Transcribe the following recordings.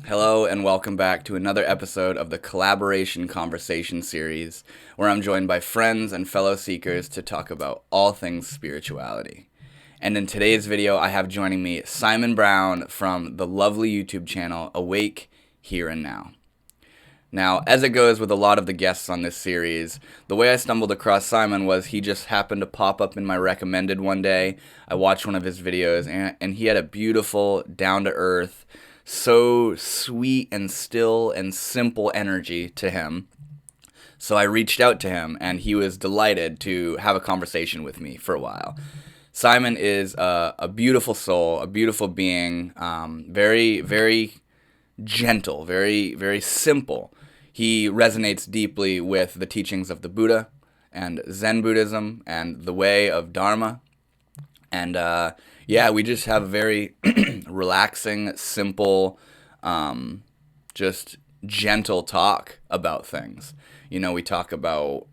Hello, and welcome back to another episode of the Collaboration Conversation series, where I'm joined by friends and fellow seekers to talk about all things spirituality. And in today's video, I have joining me Simon Brown from the lovely YouTube channel Awake Here and Now. Now, as it goes with a lot of the guests on this series, the way I stumbled across Simon was he just happened to pop up in my recommended one day. I watched one of his videos, and he had a beautiful, down to earth, so sweet and still and simple energy to him. So I reached out to him, and he was delighted to have a conversation with me for a while. Simon is a beautiful soul, a beautiful being, very, very gentle, very, very simple. He resonates deeply with the teachings of the Buddha and Zen Buddhism and the way of Dharma. And yeah, we just have a very relaxing, simple, just gentle talk about things. We talk about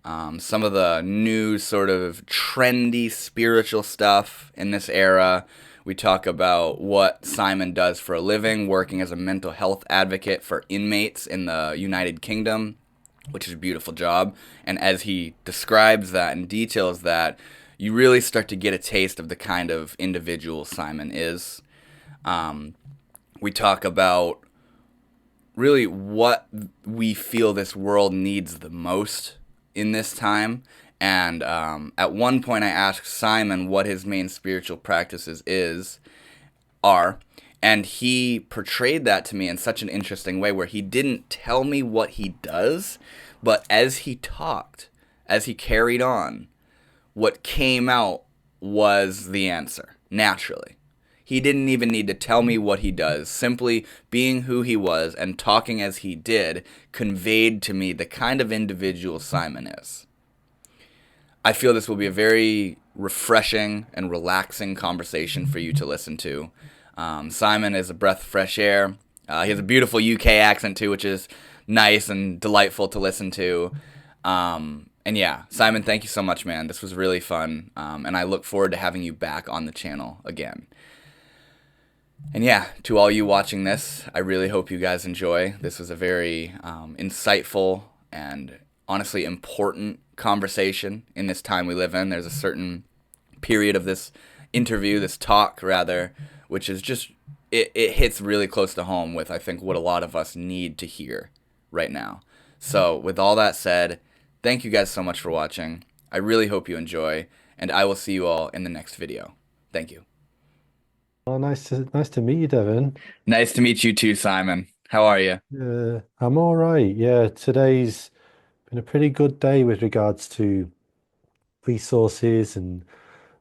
some of the new sort of trendy spiritual stuff in this era. We talk about what Simon does for a living, working as a mental health advocate for inmates in the United Kingdom, which is a beautiful job. And as he describes that and details that, you really start to get a taste of the kind of individual Simon is. We talk about really what we feel this world needs the most in this time. And at one point, I asked Simon what his main spiritual practices are, and he portrayed that to me in such an interesting way, where he didn't tell me what he does, but as he talked, as he carried on, what came out was the answer naturally. He didn't even need to tell me what he does. Simply being who he was and talking as he did conveyed to me the kind of individual Simon is. I feel this will be a very refreshing and relaxing conversation for you to listen to. Simon is a breath of fresh air. He has a beautiful UK accent too, which is nice and delightful to listen to. And yeah, Simon, thank you so much, man. This was really fun, and I look forward to having you back on the channel again. And yeah, to all you watching this, I really hope you guys enjoy. This was a very insightful and honestly important conversation in this time we live in. There's a certain period of this interview, this talk rather, which is just, it hits really close to home with, I think, what a lot of us need to hear right now. So with all that said, thank you guys so much for watching. I really hope you enjoy, and I will see you all in the next video. Thank you. Oh, nice to meet you, Devin. Nice to meet you too, Simon. How are you? I'm all right. Yeah, today's been a pretty good day with regards to resources and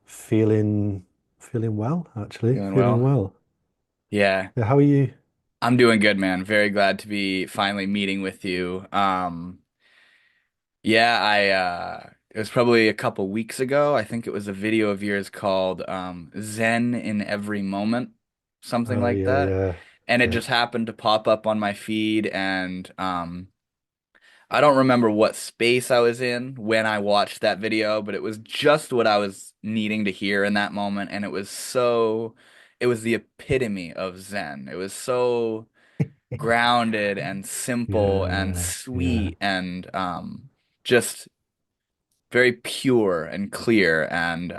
feeling well, actually. Doing Feeling well? well. Yeah, Yeah, how are you? I'm doing good, man. Very glad to be finally meeting with you. Yeah, it was probably a couple weeks ago. I think it was a video of yours called Zen in Every Moment, something Oh like yeah, that. yeah. And it Yeah. just happened to pop up on my feed, and I don't remember what space I was in when I watched that video, but it was just what I was needing to hear in that moment, and it was the epitome of Zen. It was so grounded and simple and Yeah, yeah. sweet and just very pure and clear. And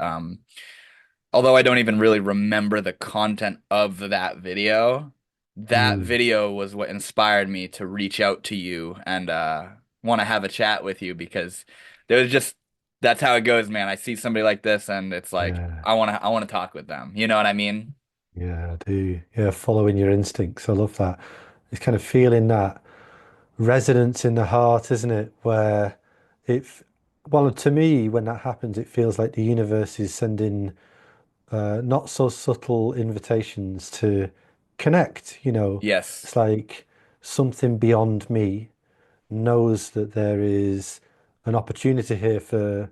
although I don't even really remember the content of that Mm, video was what inspired me to reach out to you and want to have a chat with you because there was just that's how it goes, man. I see somebody like this and it's like yeah, I want to talk with them. You know what I mean? yeah, I do. Yeah, following your instincts. I love that. It's kind of feeling that resonance in the heart, isn't it? Where it, well, to me, when that happens, it feels like the universe is sending not so subtle invitations to connect. Yes. It's like something beyond me knows that there is an opportunity here for,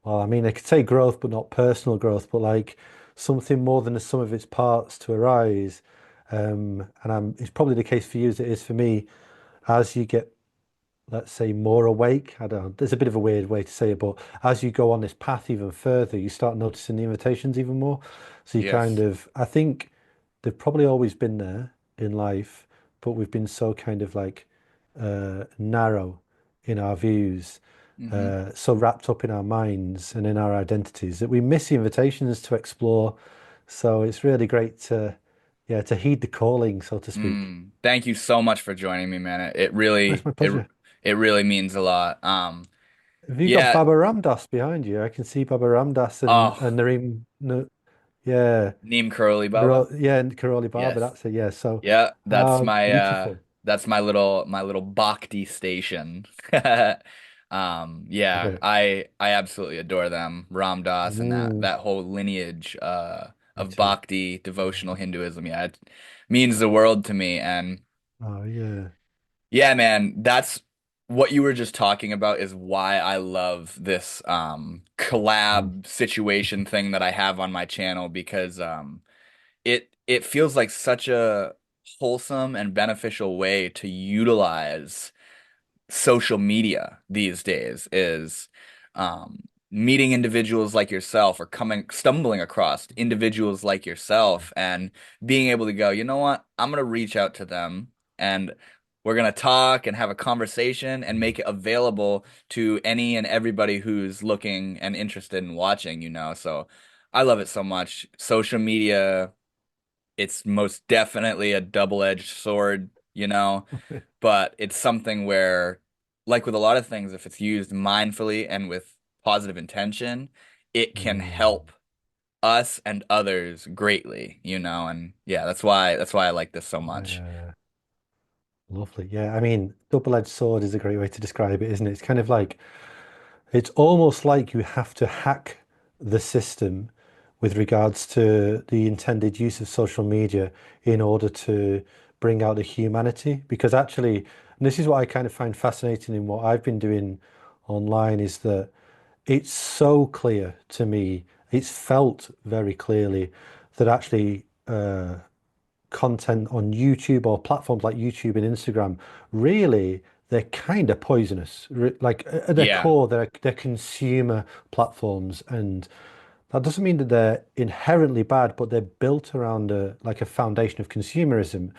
well, I mean, I could say growth, but not personal growth, but like something more than the sum of its parts to arise. It's probably the case for you as it is for me as you get, let's say, more awake. I don't know, there's a bit of a weird way to say it, but as you go on this path even further, you start noticing the invitations even more. So you kind Yes. of, I think they've probably always been there. in life, but we've been so kind of like narrow in our views, Hmm. so wrapped up in our minds and in our identities that we miss the invitations to explore. So it's really great to, yeah, to heed the calling, so to speak. Thank you so much for joining me, man. It It's really my pleasure. it really means a lot. Have you got Yeah. Baba Ramdas behind you? I can see Baba Ramdas Oh, and Nareem. No, yeah, Neem Curly Baba. Yeah, and Karoli Baba. Yes. That's it. Yeah. So, Yeah, beautiful. that's my little bhakti station. Yeah, Yeah. I absolutely adore them. Ram Dass and Mm, that whole lineage me of too. bhakti, devotional Hinduism. Yeah, it means the world to me. And Oh yeah. yeah, man, that's what you were just talking about is why I love this Mm, collab situation thing that I have on my channel because it feels like such a wholesome and beneficial way to utilize social media these days is meeting individuals like yourself or stumbling across individuals like yourself and being able to go, you know what? I'm gonna reach out to them and we're gonna talk and have a conversation and make it available to any and everybody who's looking and interested in watching, you know. So I love it so much. Social media, it's most definitely a double-edged sword, you know, but it's something where, like with a lot of things, if it's used mindfully and with positive intention, it can mm, help us and others greatly, you know, and yeah, that's why I like this so much. yeah. Lovely. Yeah. I mean, double-edged sword is a great way to describe it, isn't it? It's kind of like it's almost like you have to hack the system with regards to the intended use of social media in order to bring out the humanity. Because actually, and this is what I kind of find fascinating in what I've been doing online, is that it's so clear to me, it's felt very clearly that actually content on YouTube or platforms like YouTube and Instagram, really, they're kind of poisonous. Like at their Yeah. core, they're consumer platforms, and that doesn't mean that they're inherently bad, but they're built around a like a foundation of consumerism.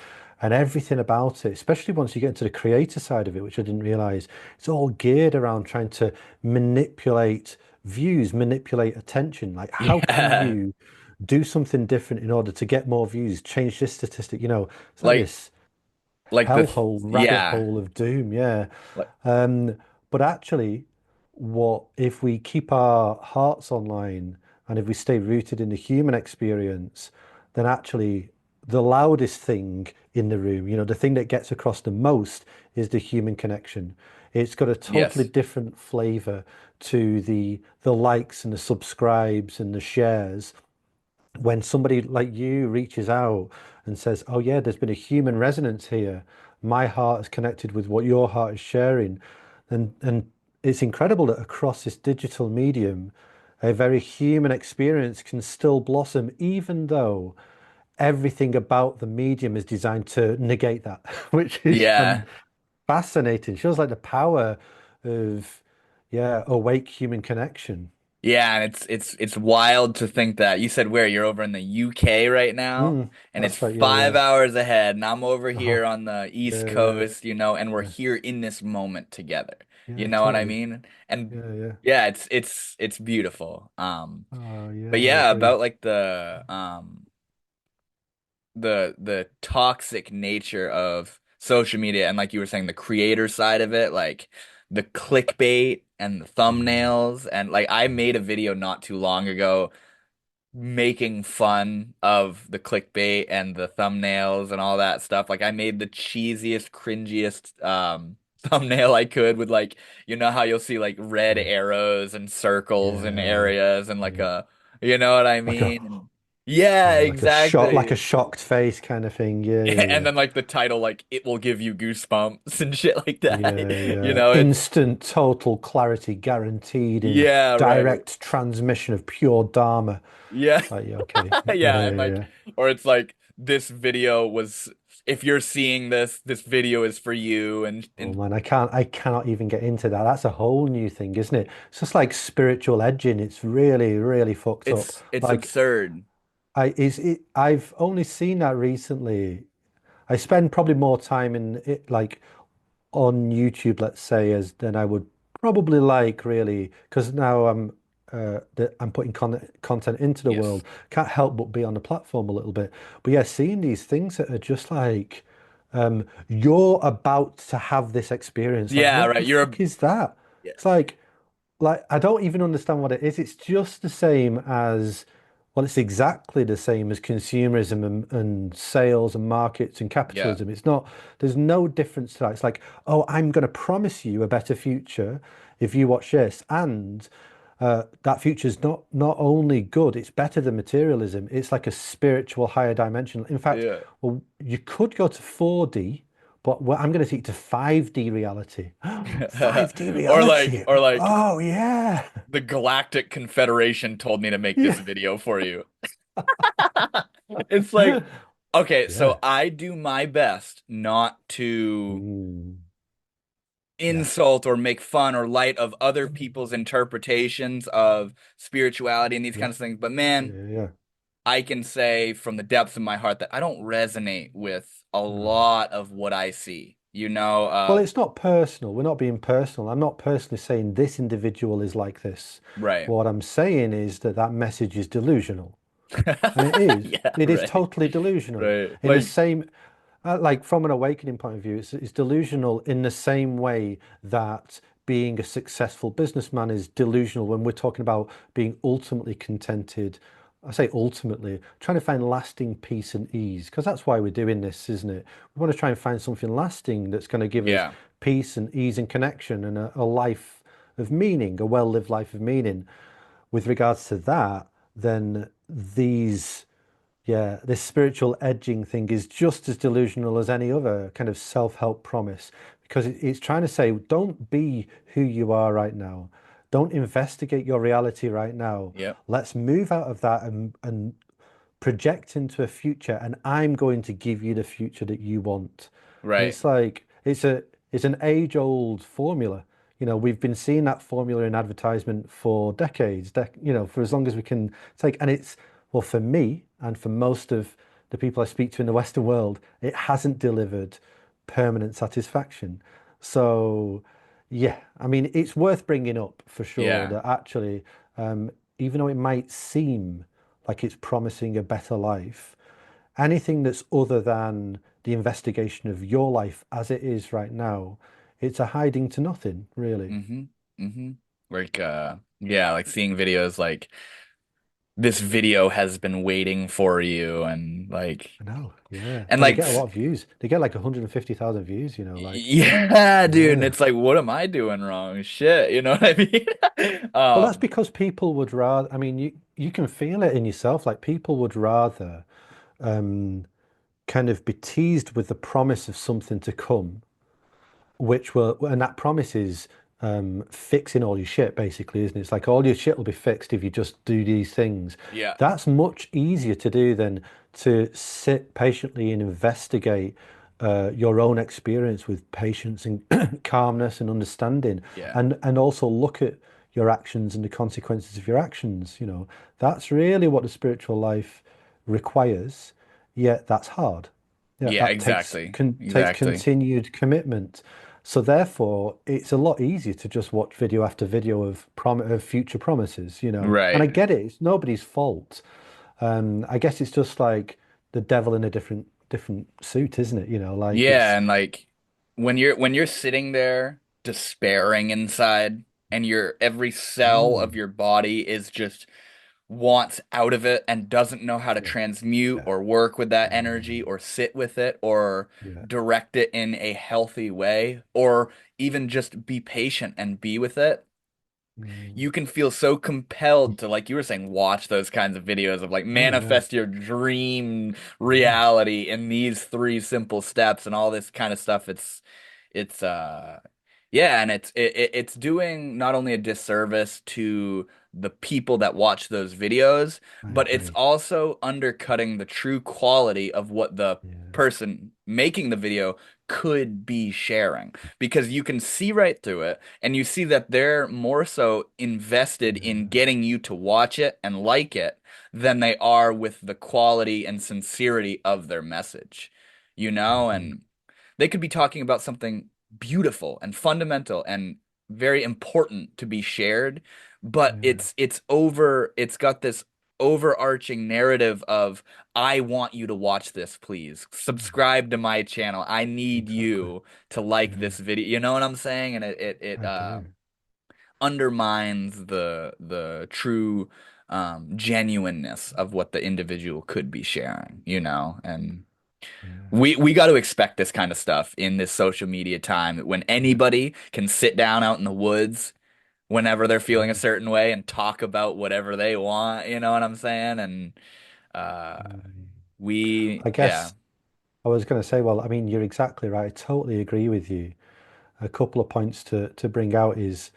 And everything about it, especially once you get into the creator side of it, which I didn't realize, it's all geared around trying to manipulate views, manipulate attention. Like, how can Yeah. you do something different in order to get more views, change this statistic? It's like Like this like hellhole, rabbit yeah. hole of doom. Yeah. Like Um, but actually, what if we keep our hearts online and if we stay rooted in the human experience, then actually the loudest thing in the room, the thing that gets across the most is the human connection. It's got a totally yes. different flavor to the likes and the subscribes and the shares when somebody like you reaches out and says, "Oh yeah, there's been a human resonance here. My heart is connected with what your heart is sharing," and it's incredible that across this digital medium, a very human experience can still blossom, even though everything about the medium is designed to negate that, which is Yeah. fascinating. Shows like the power of, yeah, awake human connection. Yeah, and it's wild to think that you said where you're over in the UK right now, and it's That's right. Yeah, 5 hours ahead, and I'm over here uh-huh. on the East Yeah, yeah, Coast, you know, and we're yeah. here in this moment together. You Yeah, know what I totally. mean? And Yeah, yeah. yeah, it's beautiful. Oh, But yeah, I yeah, agree. about like the toxic nature of social media and like you were saying, the creator side of it, like the clickbait and the Mm, thumbnails, and like I made a video not too long ago making fun of the clickbait and the thumbnails and all that stuff. Like I made the cheesiest, cringiest thumbnail I could with like you know how you'll see like red mm. arrows and circles and Yeah, areas and like yeah. a you know what I Like a mean? And yeah, yeah, like a exactly. shocked face kind of thing. Yeah, yeah, And yeah. then like the title like it will give you goosebumps and shit like that. Yeah, You yeah. know, it's Instant total clarity guaranteed in yeah, right. direct transmission of pure Dharma. Yeah. It's like, yeah, okay. Yeah, Yeah, and yeah, like, yeah. or it's like this video was, if you're seeing this, this video is for you, Oh and man, I cannot even get into that. That's a whole new thing, isn't it? It's just like spiritual edging. It's really, really fucked up. it's Like absurd. I've only seen that recently. I spend probably more time in it, like on YouTube, let's say, as than I would probably like, really, because now I'm putting content into the Yes. world. Can't help but be on the platform a little bit. But yeah, seeing these things that are just like, you're about to have this experience. Like, Yeah, what right. the fuck is that? Yeah. It's like I don't even understand what it is. It's just the same as, well, it's exactly the same as consumerism and sales and markets and Yeah. capitalism. It's not, there's no difference to that. It's like, oh, I'm going to promise you a better future if you watch this. And that future is not only good, it's better than materialism. It's like a spiritual higher dimension. In fact, Yeah. well, you could go to 4D, but I'm going to take you to 5D reality. 5D reality. Or like Oh, yeah. the Galactic Confederation told me to make this Yeah. video for you. It's like, okay, so Yeah. I do my best not to Mm, yeah. insult or make fun or light of other people's interpretations of spirituality and these Yeah. kinds of things. But man, Yeah. Yeah. I can say from the depths of my heart that I don't resonate with a No. lot of what I see. You know, Well, it's not personal. We're not being personal. I'm not personally saying this individual is like this. right. What I'm saying is that that message is delusional. And it is. Yeah, It is right. totally delusional. Right. In the same, like from an awakening point of view, it's delusional in the same way that being a successful businessman is delusional when we're talking about being ultimately contented. I say ultimately, trying to find lasting peace and ease, because that's why we're doing this, isn't it? We want to try and find something lasting that's going to give us Yeah. peace and ease and connection and a life of meaning, a well-lived life of meaning. With regards to that, then these yeah, this spiritual edging thing is just as delusional as any other kind of self-help promise because it's trying to say, don't be who you are right now. Don't investigate your reality right now. Yep. Let's move out of that and project into a future, and I'm going to give you the future that you want. And Right. it's like it's an age-old formula. You know, we've been seeing that formula in advertisement for decades, for as long as we can take. And it's, well, for me and for most of the people I speak to in the Western world, it hasn't delivered permanent satisfaction. So, yeah, I mean, it's worth bringing up for sure Yeah. that actually, even though it might seem like it's promising a better life, anything that's other than the investigation of your life as it is right now, it's a hiding to nothing, really. Mm-hmm. Mm-hmm. Like yeah, like seeing videos like this video has been waiting for you I know, yeah. and And they like get a lot of views. They get like 150,000 views, yeah, dude, and yeah. it's like what am I doing wrong? Shit, you know what I mean? Well, that's because people would rather, I mean, you can feel it in yourself, like people would rather um, kind of be teased with the promise of something to come which will, and that promise is fixing all your shit, basically, isn't it? It's like all your shit will be fixed if you just do these things. Yeah. That's much easier to do than to sit patiently and investigate your own experience with patience and calmness and understanding, Yeah. and also look at your actions and the consequences of your actions. You know, that's really what the spiritual life requires. Yet that's hard. Yeah, Yeah, that takes exactly. takes Exactly. continued commitment. So therefore, it's a lot easier to just watch video after video of future promises, you know. And I Right. get it; it's nobody's fault. I guess it's just like the devil in a different suit, isn't it? You know, like Yeah, it's and like when you're sitting there despairing inside and your every cell of mm, your body is just wants out of it and doesn't know how to yeah, transmute yeah, or work with that energy mm, or sit with it or yeah, direct it in a healthy way or even just be patient and be with it, mm, you can feel so compelled to, like you were saying, watch those kinds of videos of like oh yeah, manifest your dream yeah, reality in these three simple steps and all this kind of stuff. It's yeah, and it's doing not only a disservice to the people that watch those videos, I but it's agree. also undercutting the true quality of what the Yeah, person making the video could be sharing because you can see right through it and you see that they're more so invested in yeah, getting you to watch it and like it than they are with the quality and sincerity of their message. Mhm. and they could be talking about something beautiful and fundamental and very important to be shared, but Yeah. it's got this overarching narrative of I want you to watch this, please. Mm. Subscribe to my channel. I need Exactly. you to like Yeah, this video. You know what I'm saying? And it I do. undermines the true genuineness of what the individual could be sharing, and Yeah. we got to expect this kind of stuff in this social media time when Yeah. anybody can sit down out in the woods whenever they're feeling a Yeah. certain way and talk about whatever they want, you know what I'm saying? And uh Mm. we I yeah, guess I was going to say, well, I mean, you're exactly right. I totally agree with you. A couple of points to bring out is,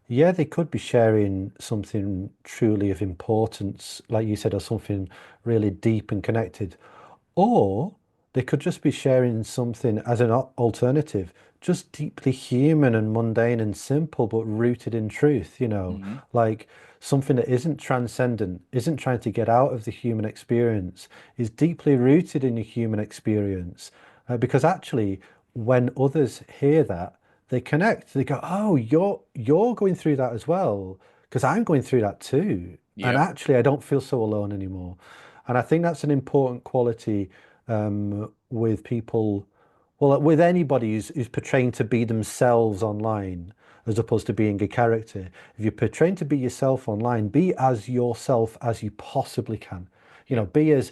yeah, they could be sharing something truly of importance, like you said, or something really deep and connected. Or they could just be sharing something as an alternative, just deeply human and mundane and simple, but rooted in truth, hmm, like something that isn't transcendent, isn't trying to get out of the human experience, is deeply rooted in the human experience. Because actually, when others hear that, they connect. They go, "Oh, you're going through that as well, because I'm going through that too." And yep, actually, I don't feel so alone anymore. And I think that's an important quality with people, well, with anybody who's portraying to be themselves online as opposed to being a character. If you're portraying to be yourself online, be as yourself as you possibly can. yep, Be as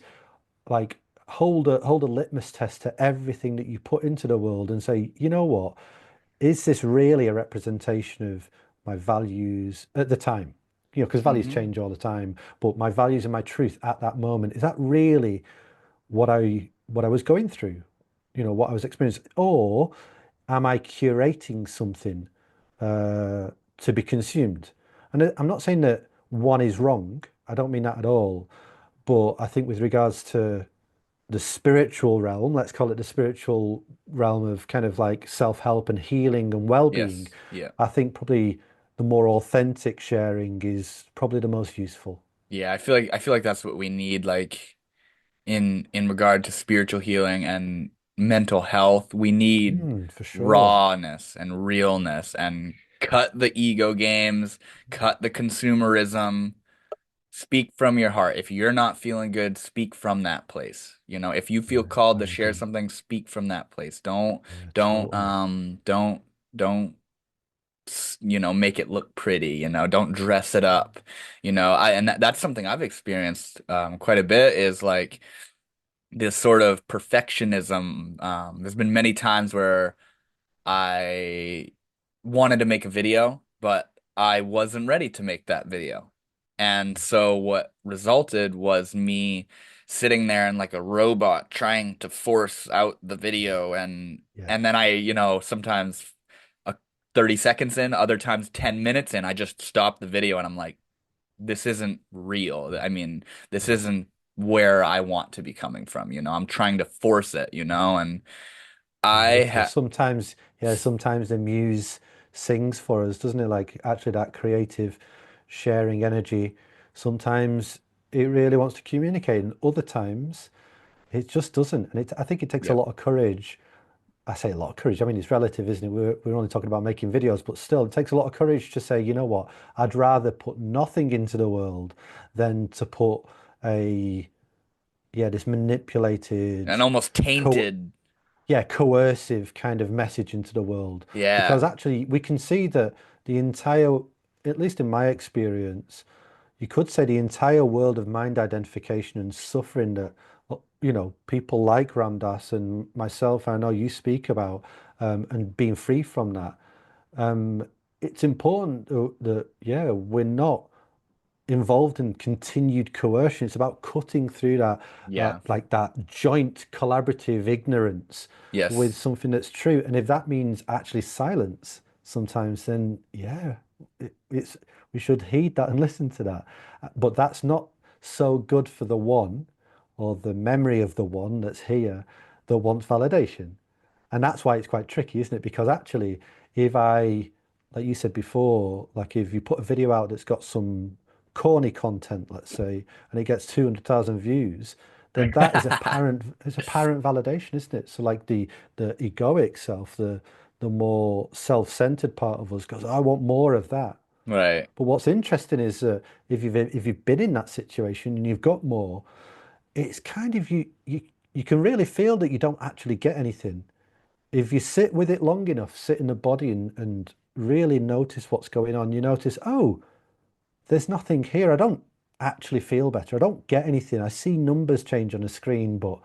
like hold a litmus test to everything that you put into the world and say, you know what? Is this really a representation of my values at the time? Because values hmm, change all the time, but my values and my truth at that moment, is that really what I was going through? What I was experiencing? Or am I curating something to be consumed? And I'm not saying that one is wrong. I don't mean that at all. But I think with regards to the spiritual realm, let's call it the spiritual realm of kind of like self-help and healing and well-being, yes, yeah. I think probably the more authentic sharing is probably the most useful. Yeah, I feel like that's what we need, like in regard to spiritual healing and mental health. We need For sure. rawness and realness and cut the ego games, cut the consumerism. Speak from your heart. If you're not feeling good, speak from that place. If you feel Yeah, called I to share agree. something, speak from that place. Don't Yeah, don't totally. don't make it look pretty, don't dress it up. And that's something I've experienced quite a bit, is like this sort of perfectionism. There's been many times where I wanted to make a video, but I wasn't ready to make that video. And so what resulted was me sitting there and like a robot trying to force out the video, and Yes. then sometimes a 30 seconds in, other times 10 minutes in, I just stop the video and I'm like, this isn't real. I mean, this Yeah. isn't where I want to be coming from, I'm trying to force it, and I'm I with you. ha Sometimes, yeah, sometimes the muse sings for us, doesn't it? Like actually that creative sharing energy. Sometimes it really wants to communicate, and other times it just doesn't. And I think it takes a Yep. lot of courage. I say a lot of courage. I mean, it's relative, isn't it? We're only talking about making videos, but still, it takes a lot of courage to say, you know what? I'd rather put nothing into the world than to put a, yeah, this manipulated, And almost co tainted. yeah, coercive kind of message into the world. Because Yeah. actually, we can see that the entire, at least in my experience, you could say the entire world of mind identification and suffering that, people like Ram Dass and myself, I know you speak about, and being free from that. It's important that, yeah, we're not involved in continued coercion. It's about cutting through that, Yeah. like that joint collaborative ignorance with Yes. something that's true. And if that means actually silence sometimes, then yeah, it's we should heed that and listen to that. But that's not so good for the one or the memory of the one that's here that wants validation. And that's why it's quite tricky, isn't it? Because actually, if I, like you said before, like if you put a video out that's got some corny content, let's say, and it gets 200,000 views, then that is apparent, it's apparent validation, isn't it? So like the egoic self, the more self-centered part of us goes, I want more of that. Right. But what's interesting is if you've been in that situation and you've got more, it's kind of you can really feel that you don't actually get anything. If you sit with it long enough, sit in the body and really notice what's going on, you notice, oh, there's nothing here. I don't actually feel better. I don't get anything. I see numbers change on the screen, but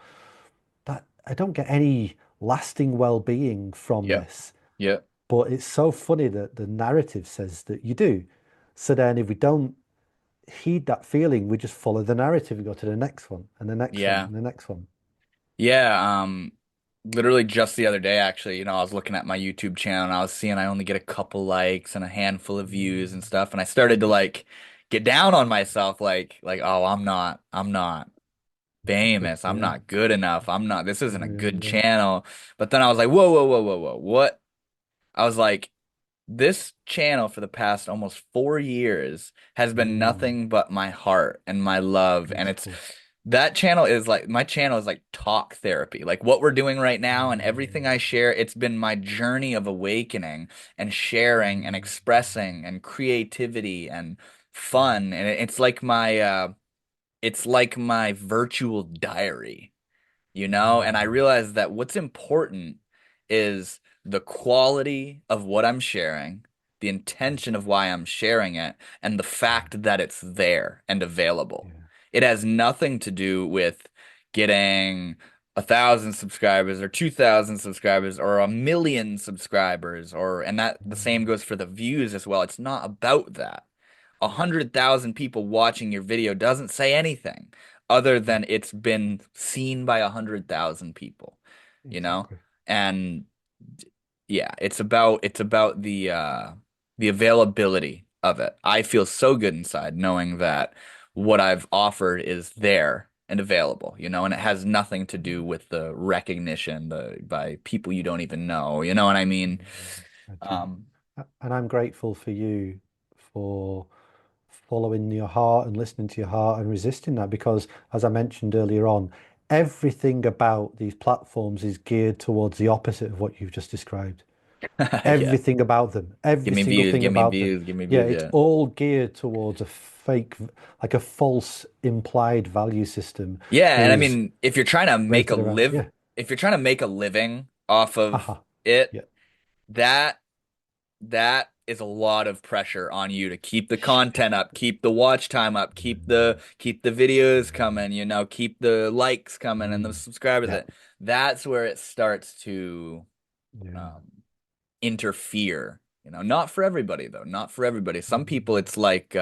that I don't get any lasting well-being from Yep. this. Yep. But it's so funny that the narrative says that you do. So then if we don't heed that feeling, we just follow the narrative and go to the next one and the next one Yeah. and the next one. Yeah. Literally just the other day, actually, I was looking at my YouTube channel and I was seeing I only get a couple likes and a handful of views and Mm, stuff. And I started to like get down on myself, oh, I'm not famous. I'm yeah, not good enough. This isn't a yeah, good yeah. channel. But then I was like, whoa, whoa, whoa, whoa, whoa. What? I was like, this channel for the past almost 4 years has been Mm, nothing but my heart and my love. And it's beautiful. that channel is like my channel is like talk therapy. Like what we're doing right now and everything Mm, I share, it's been my journey of awakening and sharing and mm, expressing and creativity and fun. And it's like my virtual diary. And I mm, realized that what's important is the quality of what I'm sharing, the intention of why I'm sharing it, and the yeah, fact that it's there and available. yeah, It has nothing to do with getting 1,000 subscribers or 2,000 subscribers or 1,000,000 subscribers and that the same mm, goes for the views as well. It's not about that. 100,000 people watching your video doesn't say anything other yeah, than it's been seen by 100,000 people, you know? exactly. And yeah, it's about the availability of it. I feel so good inside knowing that what I've offered is there and available, and it has nothing to do with the recognition by people you don't even know. You know what I mean? I do. Um, And I'm grateful for you for following your heart and listening to your heart and resisting that because, as I mentioned earlier on, everything about these platforms is geared towards the opposite of what you've just described. yeah. Everything about them, Give every me single views, thing give me about them. views, give me Yeah, views, it's yeah. all geared towards a fake, like a false implied value system Yeah, that and I is mean, if you're trying to make a created around, live, yeah, if you're trying to make a living off of haha, it, yeah, that that is a lot of pressure on you to keep the content up, keep the watch time up, keep the videos coming, keep the likes coming and the mm, subscribers. yeah, That's where it starts to yeah, um, interfere. Not for everybody though, not for everybody. Some people, mm, it's like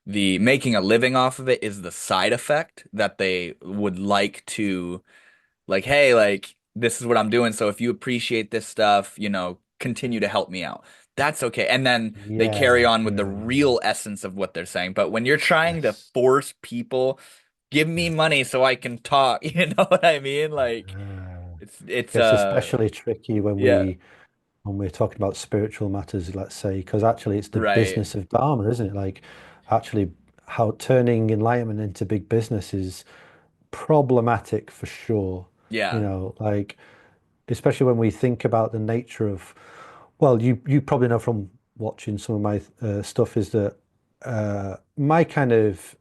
the making a living off of it is the side effect that they would like to like, hey, like this is what I'm doing. So if you appreciate this stuff, continue to help me out. That's okay. And then they carry yeah, on with the yeah, real essence of what they're saying. But when you're trying to yes, force people, give me yeah. money so I can talk, you know what I mean? Like Uh, it's it's especially tricky yeah, when we're talking about spiritual matters, let's say, because actually it's the right. business of Dharma, isn't it? Like actually how turning enlightenment into big business is problematic for sure. You Yeah. know, like especially when we think about the nature of, well, you probably know from watching some of my stuff is that my kind of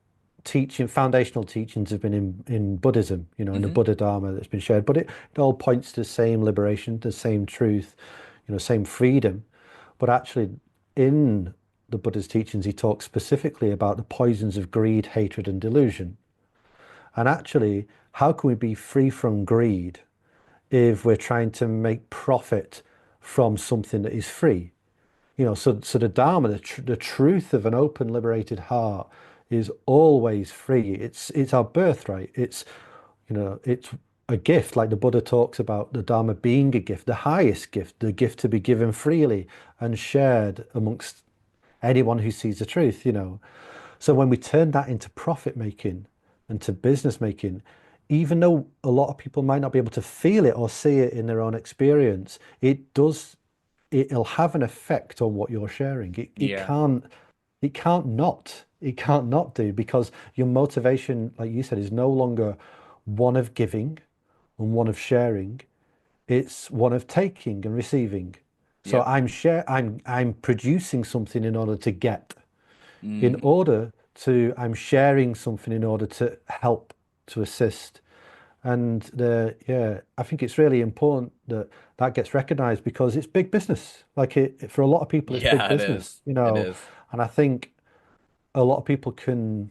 teaching, foundational teachings have been in Buddhism, in the Hmm. Buddha Dharma that's been shared, but it all points to the same liberation, the same truth, same freedom. But actually, in the Buddha's teachings, he talks specifically about the poisons of greed, hatred, and delusion. And actually, how can we be free from greed if we're trying to make profit from something that is free? So the Dharma, the truth of an open, liberated heart is always free. It's our birthright. It's a gift, like the Buddha talks about the Dharma being a gift, the highest gift, the gift to be given freely and shared amongst anyone who sees the truth. So when we turn that into profit making and to business making, even though a lot of people might not be able to feel it or see it in their own experience, it'll have an effect on what you're sharing. Yeah. It can't not do because your motivation, like you said, is no longer one of giving and one of sharing. It's one of taking and receiving. So Yep. I'm producing something in order to get, in Hmm. order to I'm sharing something in order to help, to assist. And yeah, I think it's really important that that gets recognized because it's big business. Like for a lot of people, it's big Yeah, it business, is. It is. And I think a lot of people can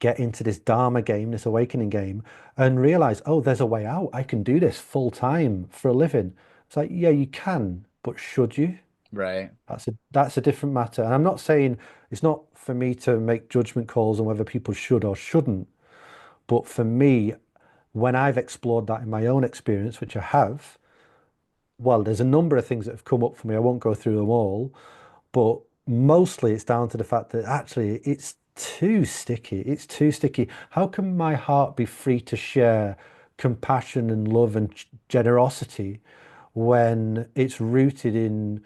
get into this Dharma game, this awakening game, and realize, oh, there's a way out. I can do this full time for a living. It's like, yeah, you can, but should you? Right. That's a different matter. And I'm not saying it's not for me to make judgment calls on whether people should or shouldn't. But for me, when I've explored that in my own experience, which I have, well, there's a number of things that have come up for me. I won't go through them all, but mostly it's down to the fact that actually it's too sticky. It's too sticky. How can my heart be free to share compassion and love and generosity when it's rooted in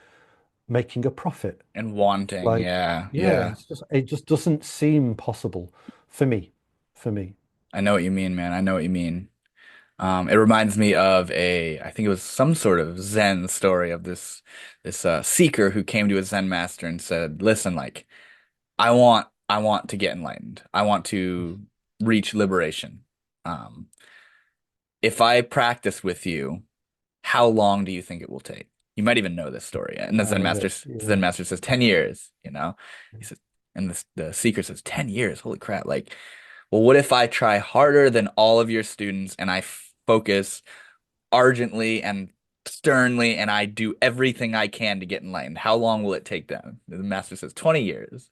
making a profit? And wanting. Like, Yeah. yeah, Yeah. it just doesn't seem possible for me. For me. I know what you mean, man. I know what you mean. It reminds me of I think it was some sort of Zen story of this seeker who came to a Zen master and said, "Listen, like I want to get enlightened. I want to reach liberation. Um, if I practice with you, how long do you think it will take?" You might even know this story. And the Zen Yeah. master says 10 years, you know? He says, and the seeker says, 10 years, holy crap. Like, well, what if I try harder than all of your students and I focus ardently and sternly and I do everything I can to get enlightened? How long will it take them? The master says 20 years.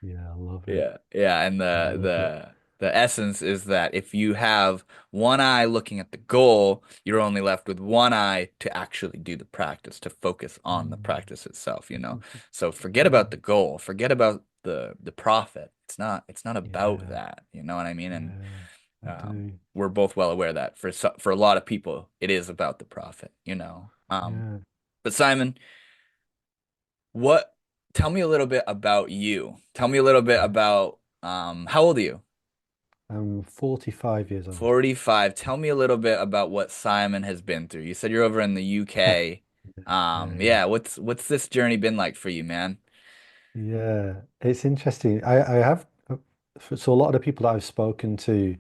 Yeah, I love it. Yeah, yeah, and I love it. the essence is that if you have one eye looking at the goal, you're only left with one eye to actually do the practice, to focus on the Mm. practice itself, you know? So forget about the goal, forget about the profit. It's not about Yeah, that, you know what I mean? And yeah, I do. we're both well aware that for a lot of people, it is about the profit, you know? Yeah. But Simon, what tell me a little bit about you. Tell me a little bit about how old are you? I'm 45 years old. 45. Tell me a little bit about what Simon has been through. You said you're over in the UK. Yeah. Yeah, what's this journey been like for you, man? Yeah, it's interesting. I have so a lot of the people that I've spoken to,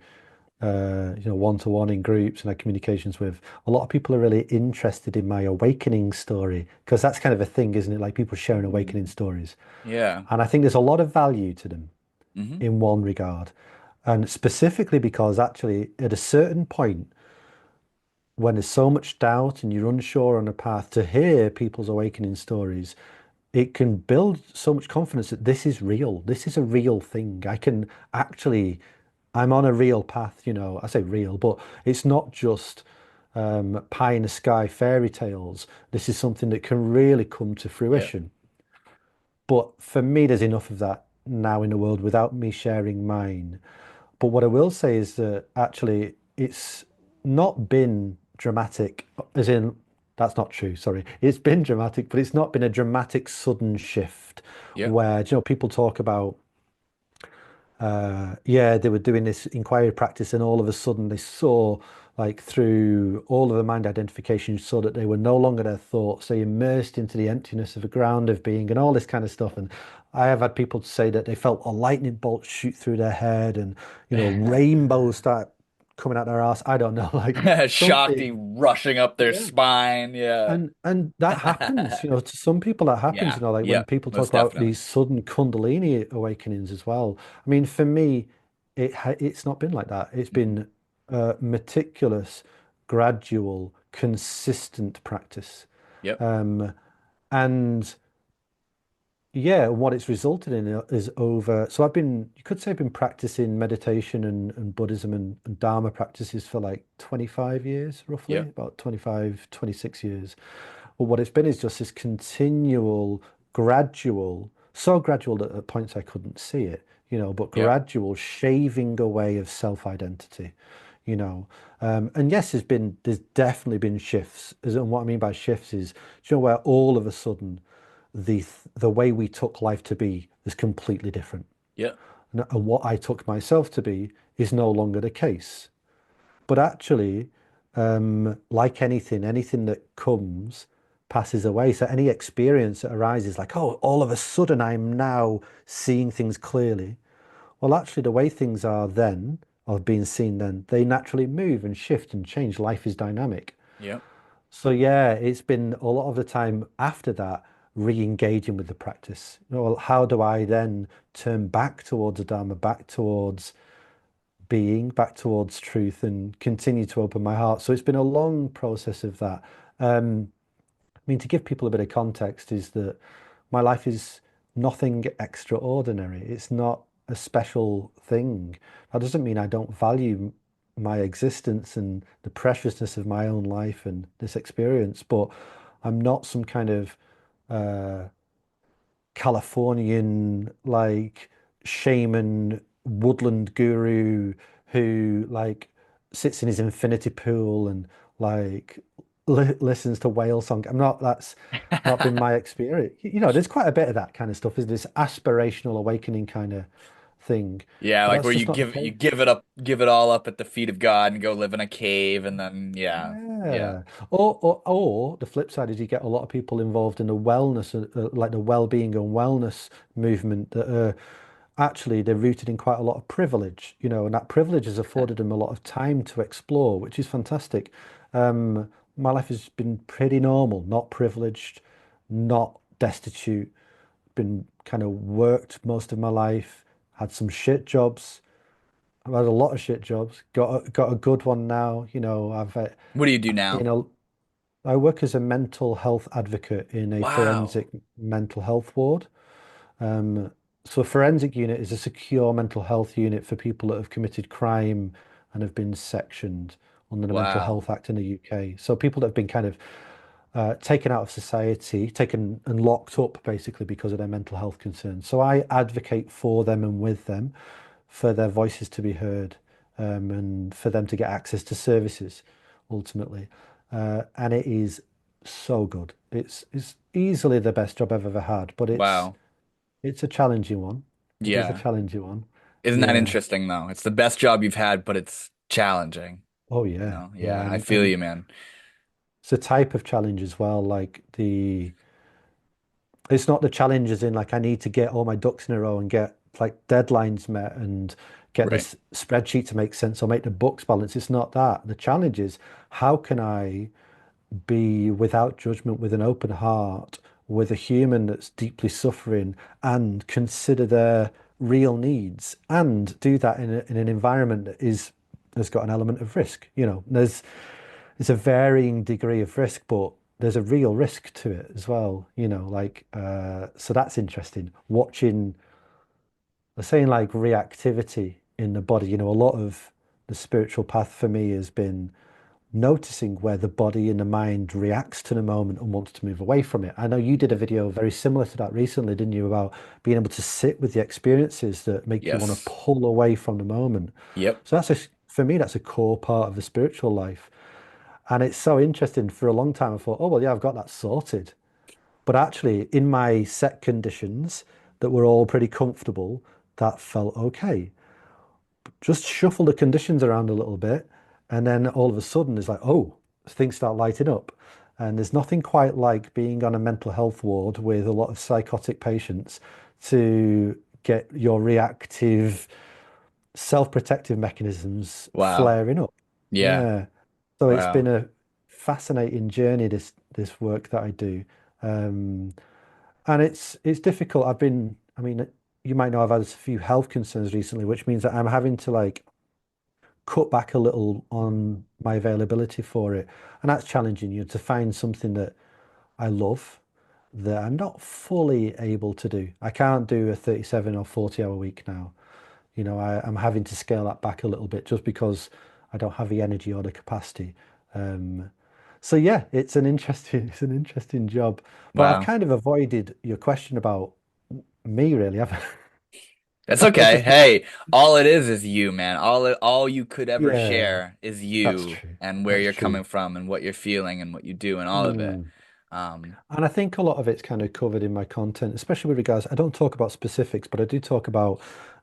one-to-one in groups and I communications with, a lot of people are really interested in my awakening story because that's kind of a thing, isn't it? Like people sharing awakening Mm. stories. Yeah. And I think there's a lot of value to them Hmm. in one regard. And specifically because actually at a certain point, when there's so much doubt and you're unsure on the path, to hear people's awakening stories, it can build so much confidence that this is real. This is a real thing. I can actually, I'm on a real path, I say real, but it's not just pie in the sky fairy tales. This is something that can really come to Yeah. fruition. But for me, there's enough of that now in the world without me sharing mine. But what I will say is that actually it's not been dramatic, as in, that's not true, sorry. It's been dramatic, but it's not been a dramatic sudden shift Yeah. where, people talk about yeah, they were doing this inquiry practice, and all of a sudden they saw, like through all of the mind identification, saw that they were no longer their thoughts. They immersed into the emptiness of a ground of being and all this kind of stuff. And I have had people say that they felt a lightning bolt shoot through their head and, rainbows start coming out their ass. I don't know, like Shakti something. rushing up their Yeah. spine. Yeah. And that happens, to some people that happens, Yeah. like when Yeah. people talk Most about definitely. these sudden Kundalini awakenings as well. I mean, for me, it's not been like that. It's Hmm. been meticulous, gradual, consistent practice. Yep. Um, and yeah, what it's resulted in is over. So you could say I've been practicing meditation and Buddhism and Dharma practices for like 25 years, roughly, Yep. about 25, 26 years. Well, what it's been is just this continual, gradual, so gradual that at points I couldn't see it, but Yep. gradual shaving away of self-identity, you know. And yes, there's definitely been shifts. And what I mean by shifts is, where all of a sudden the way we took life to be is completely different. Yep. And what I took myself to be is no longer the case. But actually, like anything, anything that comes passes away. So any experience that arises, like, oh, all of a sudden I'm now seeing things clearly. Well, actually, the way things are then, or being seen then, they naturally move and shift and change. Life is dynamic. Yep. So yeah, it's been a lot of the time after that, re-engaging with the practice. Well, how do I then turn back towards the Dharma, back towards being, back towards truth, and continue to open my heart? So it's been a long process of that. I mean, to give people a bit of context, is that my life is nothing extraordinary. It's not a special thing. That doesn't mean I don't value my existence and the preciousness of my own life and this experience, but I'm not some kind of uh, Californian like shaman woodland guru who like sits in his infinity pool and like listens to whale song. I'm not, that's not been my experience. You know, there's quite a bit of that kind of stuff, is this aspirational awakening kind of thing. Yeah, But like that's where just not the you case. give it up, give it all up at the feet of God and go live in a cave and then yeah. Yeah. Or the flip side is you get a lot of people involved in the wellness, like the well-being and wellness movement that are actually they're rooted in quite a lot of privilege, you know, and that privilege has afforded them a lot of time to explore, which is fantastic. My life has been pretty normal, not privileged, not destitute, been kind of worked most of my life, had some shit jobs. I've had a lot of shit jobs. Got a good one now. You know, What do you do now? you know, I work as a mental health advocate in a Wow. forensic mental health ward. Um, so a forensic unit is a secure mental health unit for people that have committed crime and have been sectioned under the Mental Wow. Health Act in the UK. So people that have been kind of taken out of society, taken and locked up basically because of their mental health concerns. So I advocate for them and with them for their voices to be heard, and for them to get access to services ultimately. And it is so good. It's easily the best job I've ever had, but Wow. it's a challenging one. It is a Yeah. challenging one. Isn't that Yeah. interesting though? It's the best job you've had, but it's challenging, Oh you yeah. know? Yeah. Yeah, I feel you, man. It's a type of challenge as well. It's not the challenges in like I need to get all my ducks in a row and get like deadlines met and get Right. this spreadsheet to make sense or make the books balance. It's not that. The challenge is how can I be without judgment, with an open heart, with a human that's deeply suffering and consider their real needs and do that in an environment that has got an element of risk. You know, there's a varying degree of risk, but there's a real risk to it as well, you know, like so that's interesting. Watching, they're saying like reactivity in the body, you know, a lot of the spiritual path for me has been noticing where the body and the mind reacts to the moment and wants to move away from it. I know you did a video very similar to that recently, didn't you, about being able to sit with the experiences that make you want to Yes. pull away from the moment. Yep. So for me, that's a core part of the spiritual life. And it's so interesting. For a long time, I thought, oh, well, yeah, I've got that sorted. But actually, in my set conditions that were all pretty comfortable, that felt okay. Just shuffle the conditions around a little bit. And then all of a sudden, it's like, oh, things start lighting up. And there's nothing quite like being on a mental health ward with a lot of psychotic patients to get your reactive self-protective mechanisms Wow. flaring up. Yeah. Yeah. So it's been Wow. a fascinating journey, this work that I do. Um, and it's difficult. I mean, you might know I've had a few health concerns recently, which means that I'm having to like cut back a little on my availability for it. And that's challenging, you know, to find something that I love that I'm not fully able to do. I can't do a 37 or 40-hour week now. You know, I'm having to scale that back a little bit just because I don't have the energy or the capacity. Um, so yeah, it's an interesting it's an interesting job. But I've Wow. kind of avoided your question about me really. That's I've okay. just been Hey, all it is you, man. All you could ever yeah, share is that's you true. and where That's you're true. coming from and what you're feeling and what you do and all of it. Mm. Um, And I think a lot of it's kind of covered in my content, especially with regards, I don't talk about specifics, but I do talk about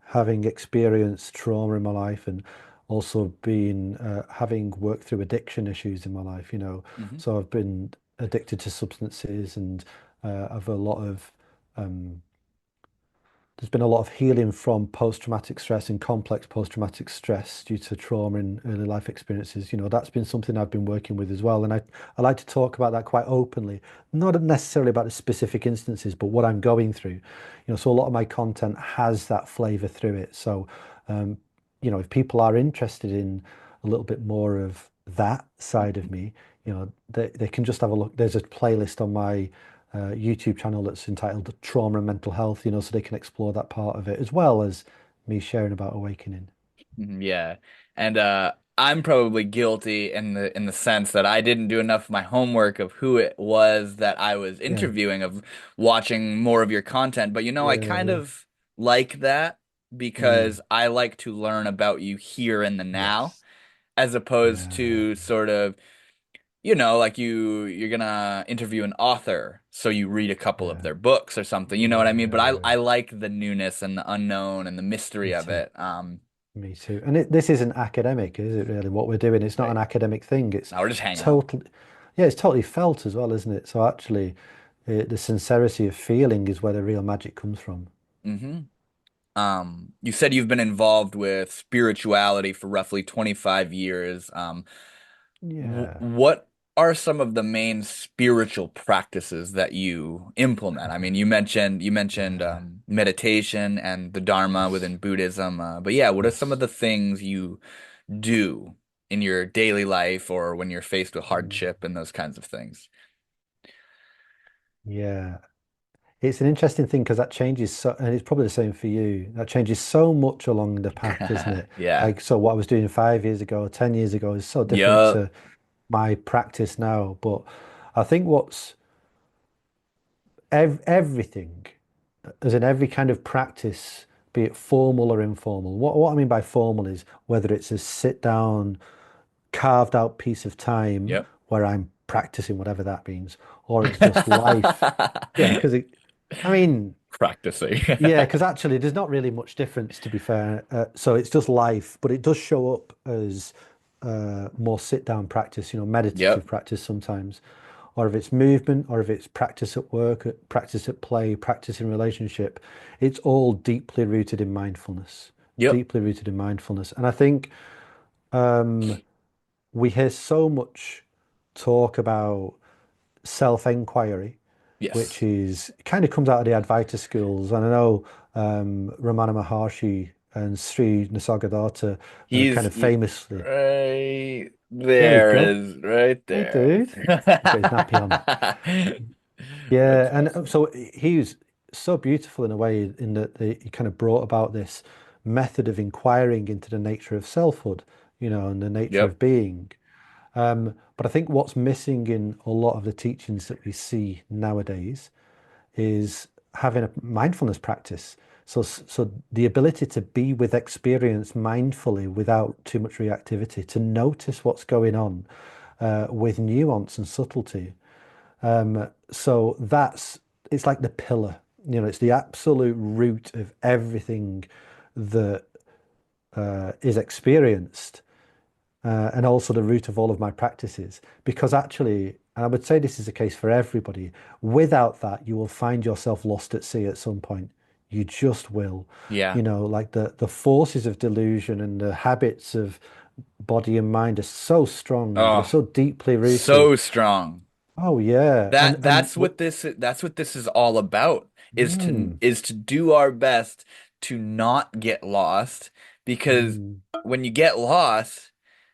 having experienced trauma in my life and also been having worked through addiction issues in my life, Hmm. so I've been addicted to substances and I've a lot of there's been a lot of healing from post-traumatic stress and complex post-traumatic stress due to trauma and early life experiences. That's been something I've been working with as well. And I like to talk about that quite openly, not necessarily about the specific instances, but what I'm going through. So a lot of my content has that flavor through it. So, um, if people are interested in a little bit more of that side of me, they can just have a look. There's a playlist on my YouTube channel that's entitled Trauma and Mental Health, so they can explore that part of it as well as me sharing about awakening. Yeah. And I'm probably guilty in the sense that I didn't do enough of my homework of who it was that I was Yeah, interviewing, of watching more of your content. But I yeah, kind yeah. of like that Mm, because I like to learn about you here and the now, yes. as opposed Yeah, to sort of, like you're gonna interview an author, so you read a couple of yeah, their books or something, you know what I mean? But yeah. I like the newness and the unknown and the Me mystery of too. it. Me too. And this isn't academic, is it really? What we're doing, it's not an Right. academic thing. It's Now we're just hanging out. totally, yeah, it's totally felt as well, isn't it? So actually, the sincerity of feeling is where the real magic comes from. Hmm. You said you've been involved with spirituality for roughly 25 years. Yeah. What are some of the main spiritual practices that you implement? I mean, you mentioned Yeah. meditation and the Dharma Yes. within Buddhism. But yeah, what are some of Yes. the things you do in your daily life or when you're faced with Mm. hardship and those kinds of things? Yeah. It's an interesting thing because that changes so, and it's probably the same for you. That changes so much along the path, doesn't it? Yeah. Like, so what I was doing 5 years ago, 10 years ago is so different Yup. to my practice now. But I think what's everything, as in every kind of practice, be it formal or informal. What I mean by formal is whether it's a sit down, carved out piece of time Yep. where I'm practicing whatever that means, or it's just life. Yeah, because I mean, Practicing. yeah, because actually there's not really much difference to be fair. So it's just life, but it does show up as more sit down practice, meditative Yep. practice sometimes, or if it's movement, or if it's practice at work, practice at play, practice in relationship, it's all deeply rooted in mindfulness, Yep. deeply rooted in mindfulness. And I think we hear so much talk about self-inquiry, which Yes. is kind of comes out of the Advaita schools. And I know Ramana Maharshi and Sri Nisargadatta kind He's of famously. right There we there go. is right Hey, there. dude. He's got his nappy on. Yeah, That's and awesome. so he was so beautiful in a way in that he kind of brought about this method of inquiring into the nature of selfhood, and the nature Yep. of being. But I think what's missing in a lot of the teachings that we see nowadays is having a mindfulness practice. So the ability to be with experience mindfully without too much reactivity, to notice what's going on with nuance and subtlety. So it's like the pillar, it's the absolute root of everything that is experienced and also the root of all of my practices. Because actually, and I would say this is the case for everybody, without that, you will find yourself lost at sea at some point. You just will. Yeah. Like the forces of delusion and the habits of body and mind are so strong. They're Oh, so deeply rooted. so strong. Oh yeah. That And that's what this is all about, mm, is to do our best to not get lost, because mm, when you get lost,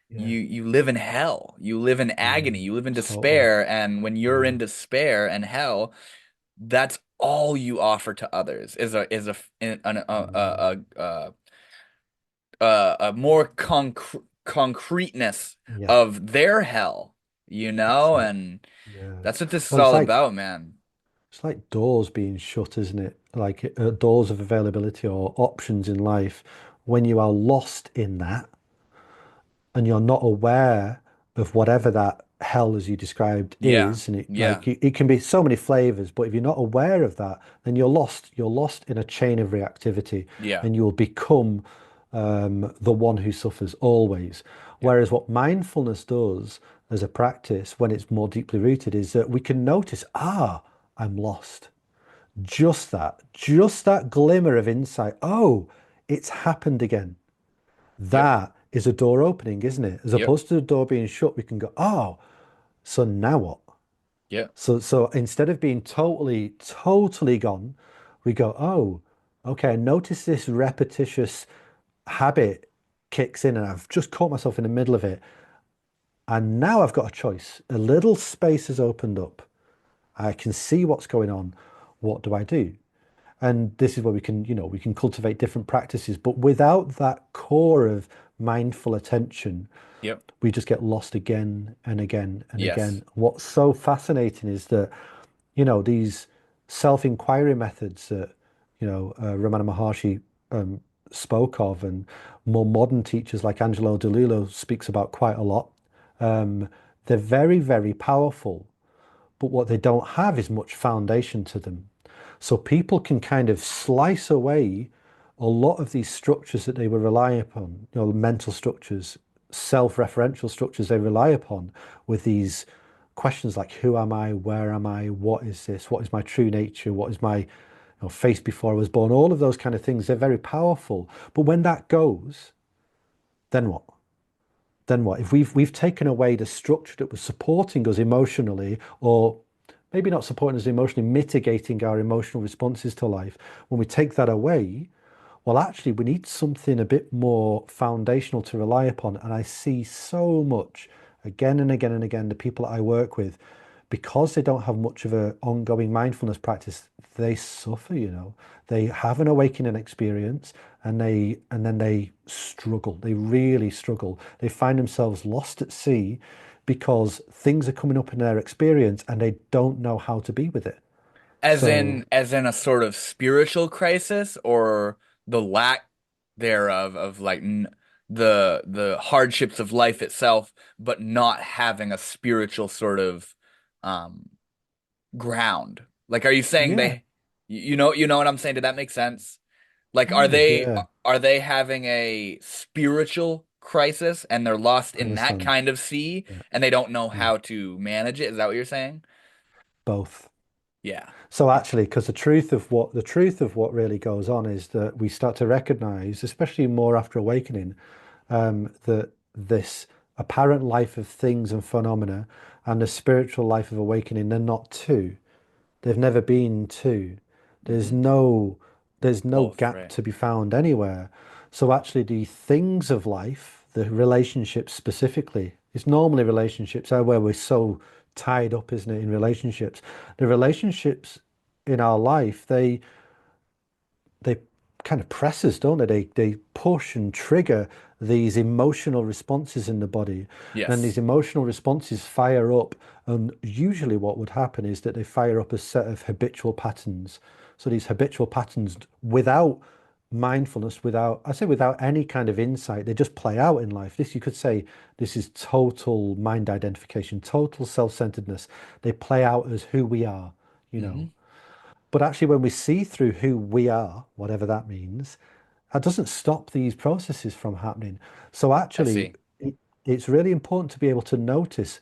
yeah. you live in hell. You live in agony, Mm, you live in totally. despair, and when you're Yeah. in despair and hell, that's all you offer to others is Mm, a more concreteness yeah. of their hell, That's it. and Yeah. that's what this is Well, it's all like about, man. doors being shut, isn't it? Like doors of availability or options in life. When you are lost in that and you're not aware of whatever that hell, as you described, Yeah, is, and yeah, it can be so many flavors, but if you're not aware of that, then you're lost. You're lost in a chain of reactivity, yeah. and you'll become. the one who suffers always. Yep. Whereas what mindfulness does as a practice, when it's more deeply rooted, is that we can notice, I'm lost. Just that glimmer of insight. Oh, it's happened again. Yep. That is a door opening, isn't it? As Yep. opposed to the door being shut, we can go, oh, so now what? Yep. So instead of being totally gone, we go, oh, okay, notice this repetitious habit kicks in and I've just caught myself in the middle of it. And now I've got a choice. A little space has opened up. I can see what's going on. What do I do? And this is where we can cultivate different practices, but without that core of mindful attention, Yep. we just get lost again and again and Yes. again. What's so fascinating is that, these self-inquiry methods that, Ramana Maharshi um, spoke of, and more modern teachers like Angelo DeLillo speaks about quite a lot. Um, they're very, very powerful, but what they don't have is much foundation to them. So people can kind of slice away a lot of these structures that they were relying upon, mental structures, self-referential structures they rely upon with these questions like who am I, where am I, what is this, what is my true nature, what is my face before I was born, all of those kind of things, they're very powerful. But when that goes, then what? Then what? If we've taken away the structure that was supporting us emotionally, or maybe not supporting us emotionally, mitigating our emotional responses to life, when we take that away, well, actually, we need something a bit more foundational to rely upon. And I see so much again and again and again, the people that I work with, because they don't have much of an ongoing mindfulness practice, they suffer, They have an awakening experience and then they struggle. They really struggle. They find themselves lost at sea because things are coming up in their experience and they don't know how to be with it. So, As in a sort of spiritual crisis or the lack thereof of like n the hardships of life itself, but not having a spiritual sort of um ground. Like, are you saying yeah, you know what I'm saying? Did that make sense? Like, totally. Yeah, are they having a spiritual crisis and they're lost I in that understand. kind of sea Yeah, and they don't know yeah, how to manage it? Is that what you're saying? both. Yeah. So Yeah. actually, because the truth of what really goes on is that we start to recognize, especially more after awakening, that this apparent life of things and phenomena and the spiritual life of awakening, they're not two. They've never been two. There's Hmm. no there's no Both, gap right? to be found anywhere. So actually the things of life, the relationships specifically, it's normally relationships are where we're so tied up, isn't it, in relationships. The relationships in our life, they kind of press us, don't they? They push and trigger these emotional responses in the body. And these Yes. emotional responses fire up. And usually what would happen is that they fire up a set of habitual patterns. So these habitual patterns without mindfulness, I say without any kind of insight, they just play out in life. This, you could say, this is total mind identification, total self-centeredness. They play out as who we are, you know. Hmm. But actually, when we see through who we are, whatever that means, that doesn't stop these processes from happening. So I actually, see. it's really important to be able to notice,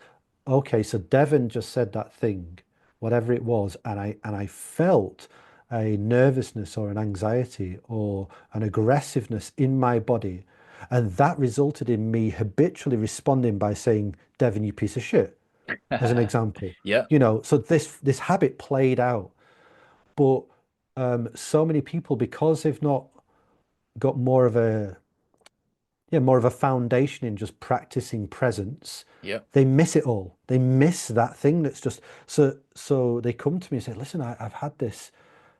okay, so Devon just said that thing, whatever it was, and I felt a nervousness or an anxiety or an aggressiveness in my body. And that resulted in me habitually responding by saying, Devon, you piece of shit, as an example. Yeah. So this habit played out. But so many people, because they've not got more of a foundation in just practicing presence, Yeah. they miss it all. They miss that thing that's just so they come to me and say, listen, I've had this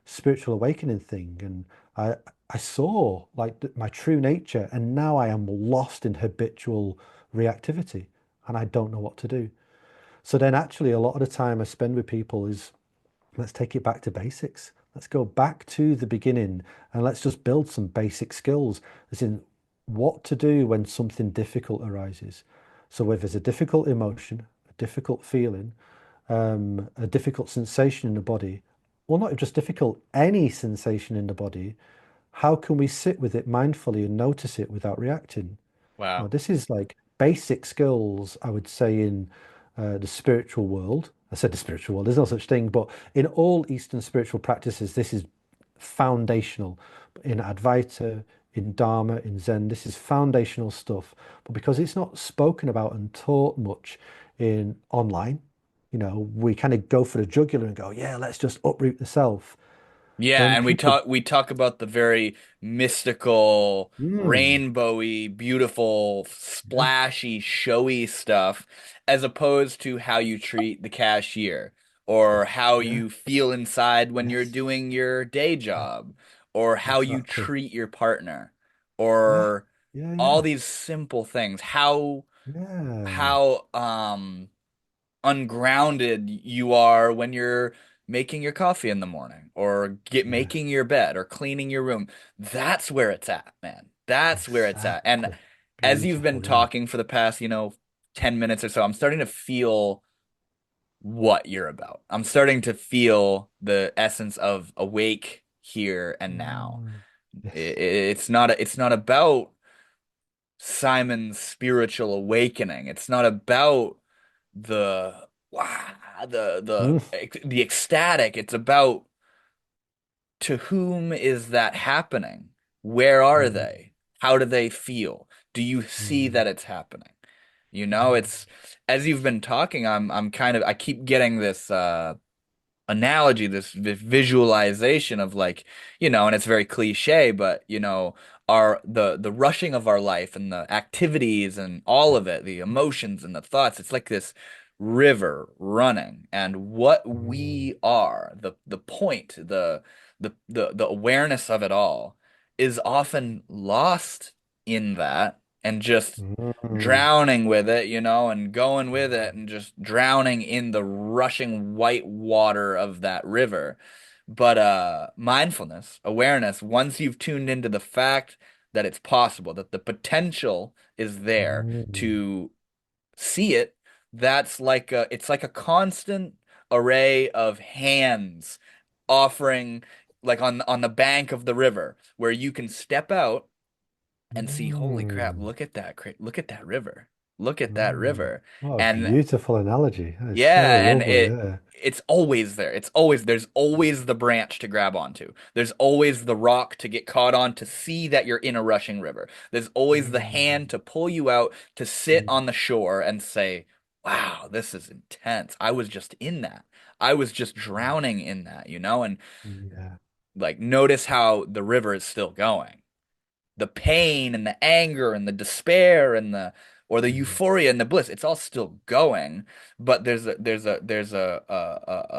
spiritual awakening thing and I saw like my true nature and now I am lost in habitual reactivity and I don't know what to do. So then actually a lot of the time I spend with people is let's take it back to basics. Let's go back to the beginning and let's just build some basic skills, as in what to do when something difficult arises. So if there's a difficult emotion, a difficult feeling, a difficult sensation in the body, well, not just difficult, any sensation in the body, how can we sit with it mindfully and notice it without reacting? Wow. This is like basic skills, I would say, in the spiritual world. I said the spiritual world, there's no such thing, but in all Eastern spiritual practices, this is foundational. In Advaita, in Dharma, in Zen, this is foundational stuff. But because it's not spoken about and taught much in online, we kind of go for the jugular and go, yeah, let's just uproot the self. Yeah, When and we people, talk about the very mystical, mm, rainbowy, beautiful, yeah, splashy, showy stuff, as opposed to how you treat the cashier, or how yeah, you feel inside when you're yes, doing your day yeah, job, or how you exactly. treat your partner, Yeah, or yeah, all yeah, these simple things. How yeah, how ungrounded you are when you're making your coffee in the morning or get yeah, making your bed or cleaning your room. That's where it's at, man. That's where it's at. And exactly. as you've been Beautiful, yeah. talking for the past, 10 minutes or so, I'm starting to feel what you're about. I'm starting to feel the essence of awake here and now. Mm, yes. It's not about Simon's spiritual awakening. It's not about the wow, Mm, the ecstatic. It's about, to whom is that happening? Where are mm, they? How do they feel? Do you see mm, that it's happening? mm, It's, as you've been talking, I'm kind of, I keep getting this analogy, this visualization of, like, and it's very cliche, but our the rushing of our life and the activities and all of it, the emotions and the thoughts, it's like this river running, and what mm, we are, the point, the awareness of it all is often lost in that, and just mm, drowning with it, and going with it and just drowning in the rushing white water of that river. But mindfulness, awareness, once you've tuned into the fact that it's possible, that the potential is there mm, to see it, it's like a constant array of hands offering, like on the bank of the river, where you can step out and see, holy crap, mm, look at that river. Look at that mm. river. What a And beautiful analogy. That is so yeah, and lovely, yeah. it's always there. There's always the branch to grab onto. There's always the rock to get caught on, to see that you're in a rushing river. There's always the Mm, hand to pull you out, to sit mm, on the shore and say, wow, this is intense. I was just in that. I was just drowning in that, and yeah. like, notice how the river is still going. The pain and the anger and the despair and the or the Mm, euphoria and the bliss, it's all still going, but there's a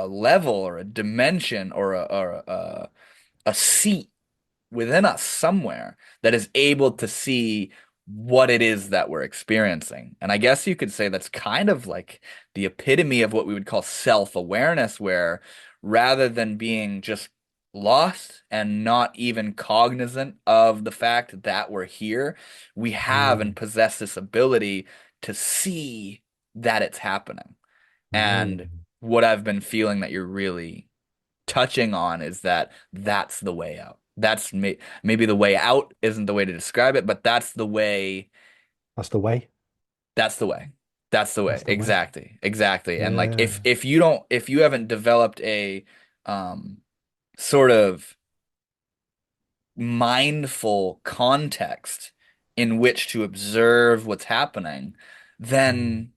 level or a dimension or a seat within us somewhere that is able to see what it is that we're experiencing. And I guess you could say that's kind of like the epitome of what we would call self-awareness, where rather than being just lost and not even cognizant of the fact that we're here, we have mm, and possess this ability to see that it's happening. And mm. what I've been feeling that you're really touching on is that that's the way out. Maybe the way out isn't the way to describe it, but that's the way. That's the way. That's the way. That's the way. That's the way. Exactly. Exactly. And like, Yeah. if you haven't developed a um sort of mindful context in which to observe what's happening, Mm, then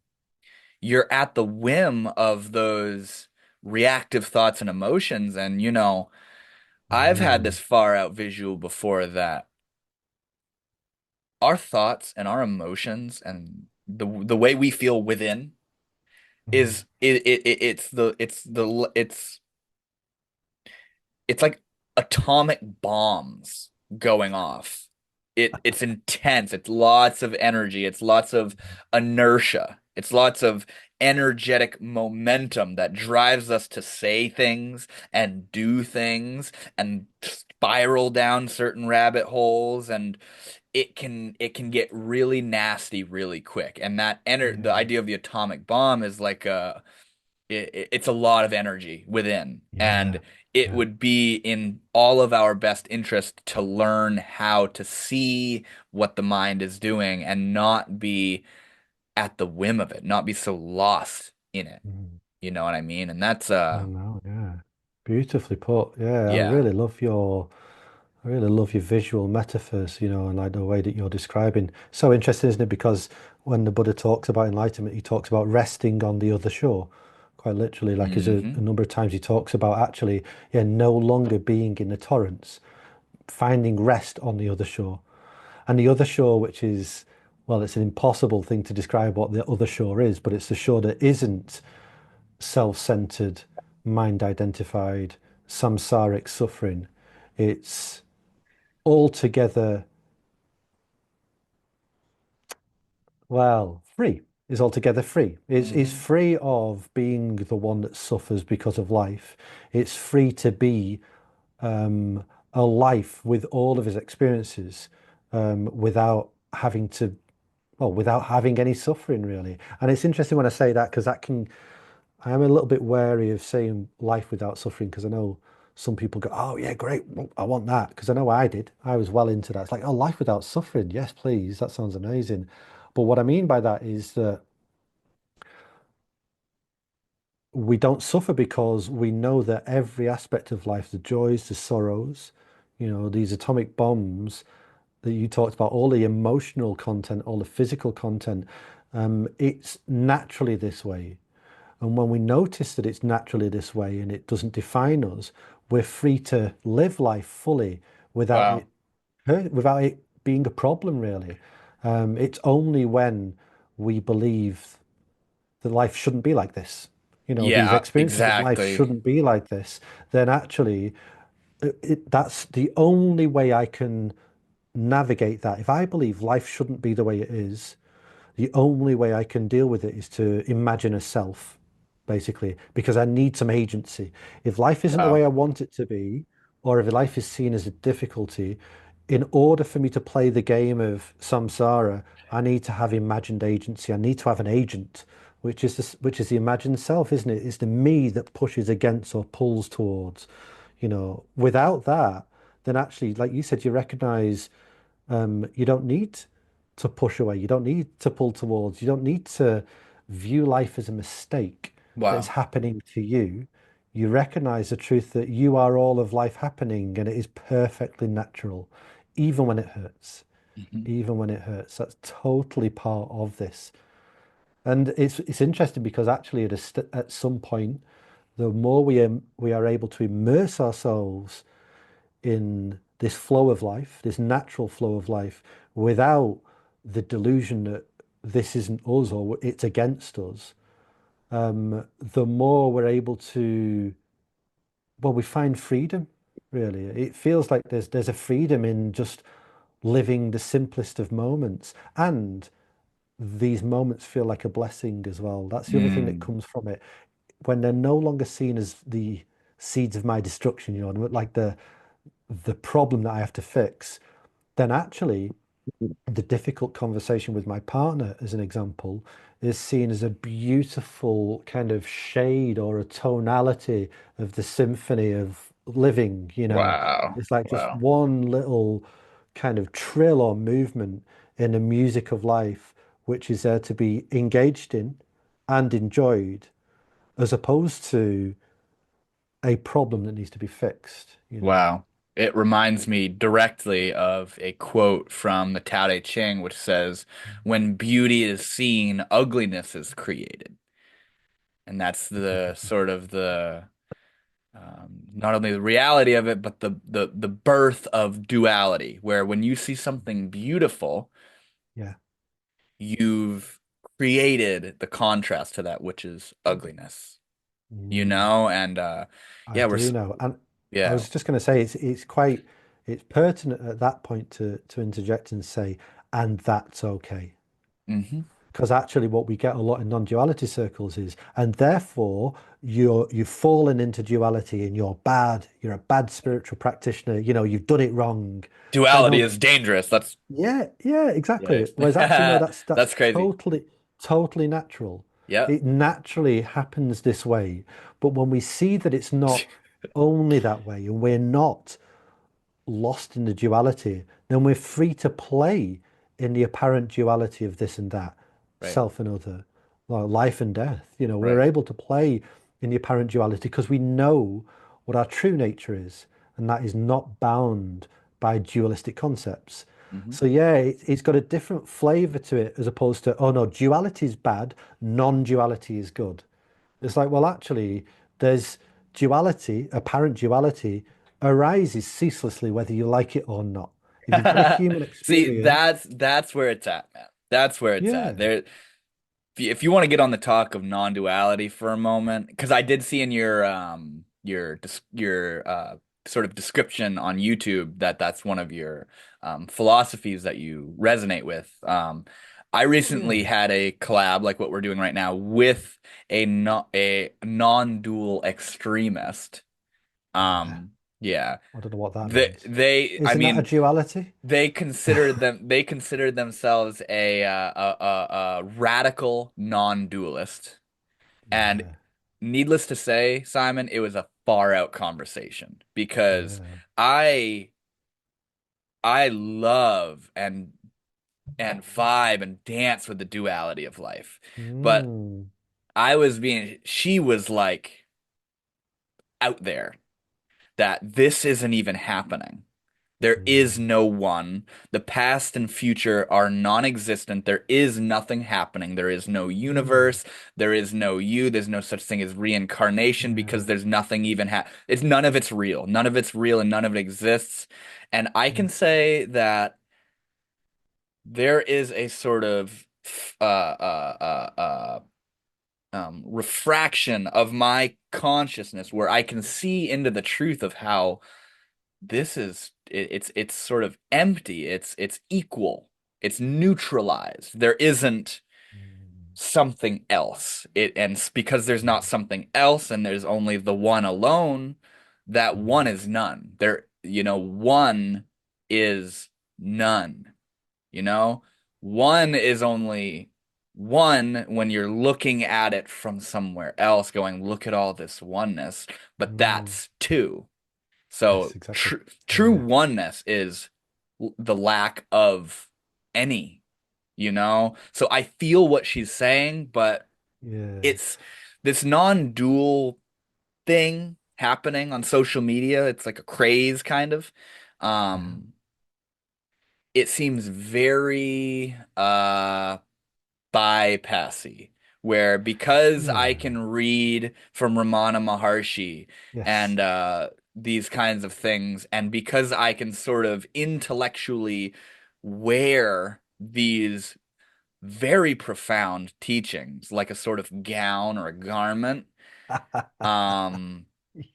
you're at the whim of those reactive thoughts and emotions. And I've had mm, this far out visual before, that our thoughts and our emotions and the way we feel within mm, is it's like atomic bombs going off. It's intense. It's lots of energy. It's lots of inertia. It's lots of energetic momentum that drives us to say things and do things and spiral down certain rabbit holes, and it can get really nasty really quick. And the yeah. idea of the atomic bomb is like it's a lot of energy within, and Yeah, it yeah, would be in all of our best interest to learn how to see what the mind is doing and not be at the whim of it, not be so lost in it. mm, You know what I mean? And that's I know, yeah. Beautifully put. Yeah, yeah. I really love your visual metaphors, and like the way that you're describing. So interesting, isn't it? Because when the Buddha talks about enlightenment, he talks about resting on the other shore. Quite literally, like there's a Hmm. number of times he talks about actually, yeah, no longer being in the torrents, finding rest on the other shore. And the other shore, which is, well, it's an impossible thing to describe what the other shore is, but it's the shore that isn't self-centered, mind-identified, samsaric suffering. It's altogether, well, free. Is altogether free. It's Hmm. free of being the one that suffers because of life. It's free to be um, a life with all of his experiences without having to, well, without having any suffering really. And it's interesting when I say that because I am a little bit wary of saying life without suffering because I know some people go, oh, yeah, great. Well, I want that because I know I did. I was well into that. It's like, oh, life without suffering. Yes, please. That sounds amazing. But what I mean by that is that we don't suffer because we know that every aspect of life, the joys, the sorrows, these atomic bombs that you talked about, all the emotional content, all the physical content, it's naturally this way. And when we notice that it's naturally this way and it doesn't define us, we're free to live life fully without Wow. it without it being a problem, really. It's only when we believe that life shouldn't be like this, these Yeah, experiences of life exactly. shouldn't be like this, then actually that's the only way I can navigate that. If I believe life shouldn't be the way it is, the only way I can deal with it is to imagine a self, basically, because I need some agency. If life isn't the Wow. way I want it to be, or if life is seen as a difficulty, in order for me to play the game of samsara, I need to have imagined agency. I need to have an agent, which is the imagined self, isn't it? It's the me that pushes against or pulls towards. Without that, then actually, like you said, you recognize you don't need to push away. You don't need to pull towards. You don't need to view life as a mistake that is Wow. happening to you. You recognize the truth that you are all of life happening and it is perfectly natural, even when it hurts. Hmm. Even when it hurts. That's totally part of this. And it's interesting because actually at some point, the more we are able to immerse ourselves in this flow of life, this natural flow of life, without the delusion that this isn't us or it's against us, the more we're able to, well, we find freedom, really. It feels like there's a freedom in just living the simplest of moments. And these moments feel like a blessing as well. That's the other thing that Mm. comes from it. When they're no longer seen as the seeds of my destruction, like the problem that I have to fix, then actually the difficult conversation with my partner, as an example, is seen as a beautiful kind of shade or a tonality of the symphony of living. Wow. It's like just Wow. one little kind of trill or movement in the music of life, which is there to be engaged in and enjoyed, as opposed to a problem that needs to be fixed. Wow. It reminds me directly of a quote from the Tao Te Ching, which says, "When beauty is seen, ugliness is created." And that's the sort of the not only the reality of it, but the birth of duality, where when you see something beautiful, Yeah. you've created the contrast to that, which is ugliness. Mm. And I yeah, do know. And I yeah. was just going to say it's pertinent at that point to interject and say, and that's okay. Hmm. Because actually what we get a lot in non-duality circles is, and therefore you've fallen into duality and you're a bad spiritual practitioner, you've done it wrong. It's like, Duality no, is dangerous. That's yeah, yeah, yeah. exactly. Whereas actually, no, that's That's crazy. totally natural. Yep. It naturally happens this way. But when we see that it's not only that way and we're not lost in the duality, then we're free to play in the apparent duality of this and that, Right. self and other, like life and death. We're Right. able to play in the apparent duality because we know what our true nature is, and that is not bound by dualistic concepts. Hmm. So yeah, it's got a different flavor to it as opposed to, oh no, duality is bad, non-duality is good. It's like, well, actually, there's duality, apparent duality arises ceaselessly, whether you like it or not. If you've got a human See, experience, that's where it's at, man. That's where it's at. yeah, There, if you want to get on the talk of non-duality for a moment, because I did see in your sort of description on YouTube that that's one of your philosophies that you resonate with. I recently yeah, had a collab like what we're doing right now with a non-dual extremist. yeah. Yeah, I don't know what that they means. they I Isn't that a mean. duality? They consider themselves a radical non-dualist. And Yeah, needless to say, Simon, it was a far out conversation because yeah. I I love and vibe and dance with the duality of life. But Mm, she was like out there that this isn't even happening. There is mm, no one. The past and future are non-existent. There is nothing happening. There is no mm, universe. There is no you. There's no such thing as reincarnation because yeah, there's nothing even it's none of it's real. None of it's real and none of it exists. And I mm, can say that there is a sort of refraction of my consciousness where I can see into the truth of how it's sort of empty. It's equal. It's neutralized. There isn't mm, something else. Because there's not something else and there's only the one alone, that one mm, is none. One is none. You know? One is only one when you're looking at it from somewhere else, going, look at all this oneness, but mm. that's two. Yes, So exactly. true Yeah, oneness is the lack of any, you know? So I feel what she's saying, but yeah, it's this non-dual thing happening on social media. It's like a craze kind of. yeah, Um, it seems very bypassy, where because I yeah. can read from Ramana Maharshi Yes. and these kinds of things, and because I can sort of intellectually wear these very profound teachings like a sort of gown or a garment, um,